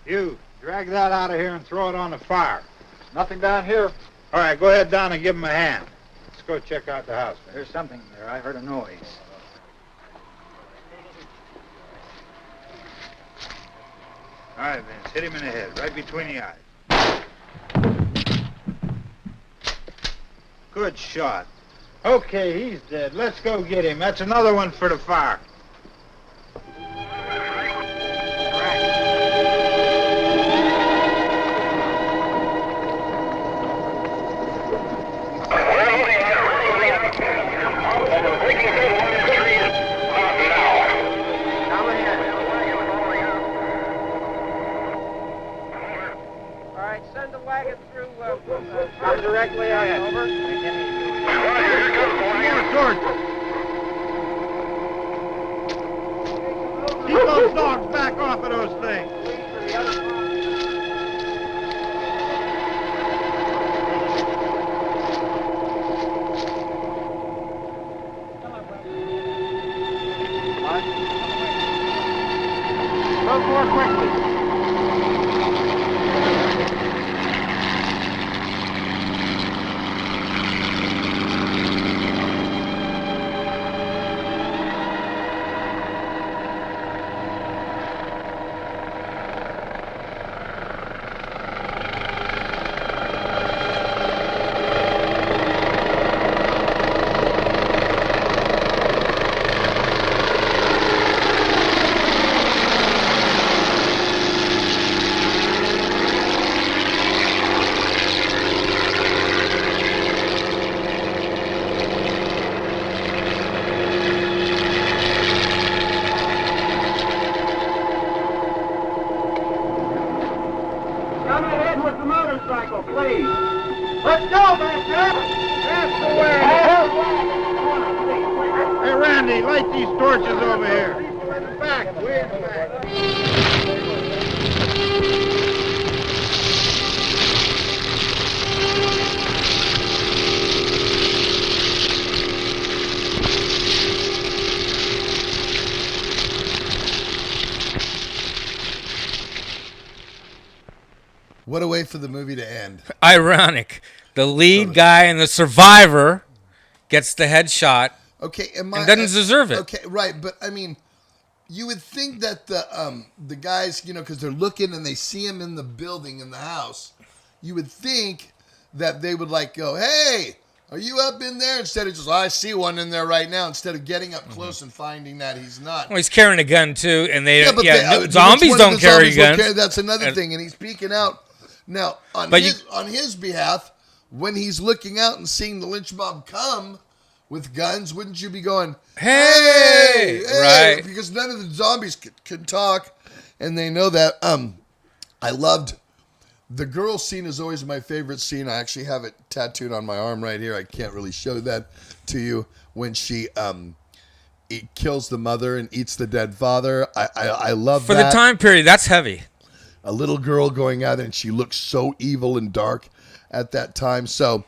You, drag that out of here and throw it on the fire. Nothing down here. All right, go ahead down and give him a hand. Let's go check out the house. There's something there. I heard a noise. All right, Vince, hit him in the head, right between the eyes. Good shot. Okay, he's dead. Let's go get him. That's another one for the fire. Come directly out, over. Keep those dogs back off of those things. Go more quickly. Light these torches over here. In the back, way in the back. What a way for the movie to end. Ironic. The lead guy and the survivor gets the headshot. Okay, and doesn't deserve it. Okay, right, but I mean, you would think that the guys, because they're looking and they see him in the building in the house, you would think that they would go, "Hey, are you up in there?" Instead of just, "I see one in there right now." Instead of getting up close and finding that he's not. Well, he's carrying a gun too, and zombies don't carry guns. That's another thing, and he's peeking out. Now, on his behalf, when he's looking out and seeing the lynch mob come with guns, wouldn't you be going, "Hey, right?" Because none of the zombies can talk, and they know that. I loved. The girl scene is always my favorite scene. I actually have it tattooed on my arm right here. I can't really show that to you. When she kills the mother and eats the dead father. I love that. For the time period, that's heavy. A little girl going out and she looks so evil and dark at that time. So,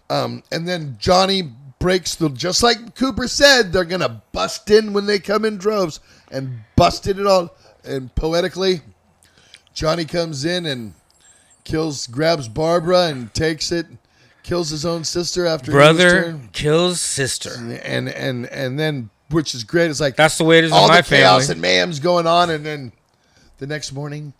and then Johnny breaks just like Cooper said, they're going to bust in when they come in droves, and busted it all. And poetically, Johnny comes in and grabs Barbara and takes it, kills his own sister after brother kills sister, and then, which is great. It's like that's the way it is all in my the chaos family. And mayhem's going on, and then the next morning,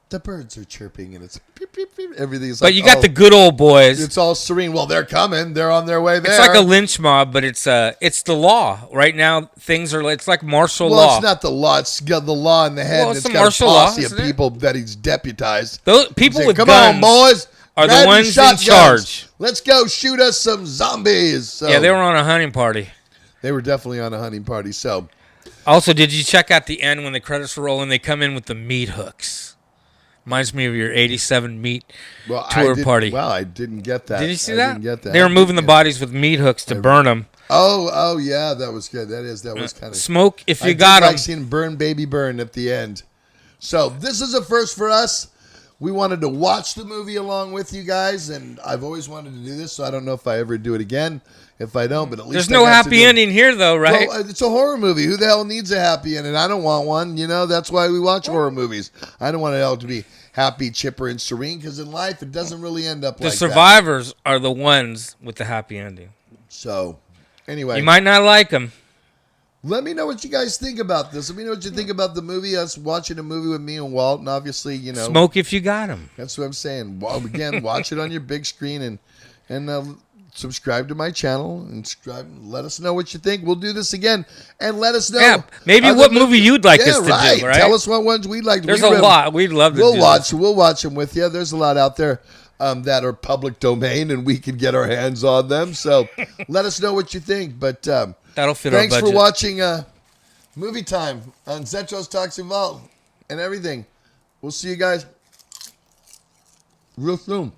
the birds are chirping, and it's beep, beep, beep. Everything's but you got the good old boys. It's all serene. Well, they're coming. They're on their way there. It's like a lynch mob, but it's the law right now. It's like martial law. Well, it's not the law. It's got the law in the head. Well, and it's it's the got martial a posse law, of isn't it? people that he's deputized. Those people with Come guns on, boys. are Grab the your ones in shotguns. charge. Let's go shoot us some zombies. So, Yeah, they were on a hunting party. They were definitely on a hunting party. So, also, did you check out the end when the credits were rolling? They come in with the meat hooks. Reminds me of your '87 meat tour party. Wow, I didn't get that. Did you see I that? Didn't get that. They were moving the bodies with meat hooks to burn them. Oh, yeah, that was good. That was kind of smoke if you I got did them. like seeing burn, baby, burn at the end. So this is a first for us. We wanted to watch the movie along with you guys, and I've always wanted to do this. So I don't know if I ever do it again. If I don't, but at least there's no happy ending here, though, right? Well, it's a horror movie. Who the hell needs a happy ending? I don't want one. That's why we watch horror movies. I don't want it all to be happy, chipper, and serene, because in life it doesn't really end up like that. The survivors are the ones with the happy ending. So, anyway, you might not like them. Let me know what you guys think about this. Let me know what you think about the movie. Us watching a movie with me and Walt, and obviously, smoke if you got them. That's what I'm saying. Well, again, watch it on your big screen and subscribe to my channel and let us know what you think. We'll do this again, and let us know. Yeah, maybe what movie you'd like us to do. Right? Tell us what ones we'd like. There's a lot we'd love to. We'll watch them with you. There's a lot out there that are public domain, and we can get our hands on them. So let us know what you think. But that'll fit our budget. Thanks for watching Movie Time on Zetro's Toxic Vault and everything. We'll see you guys real soon.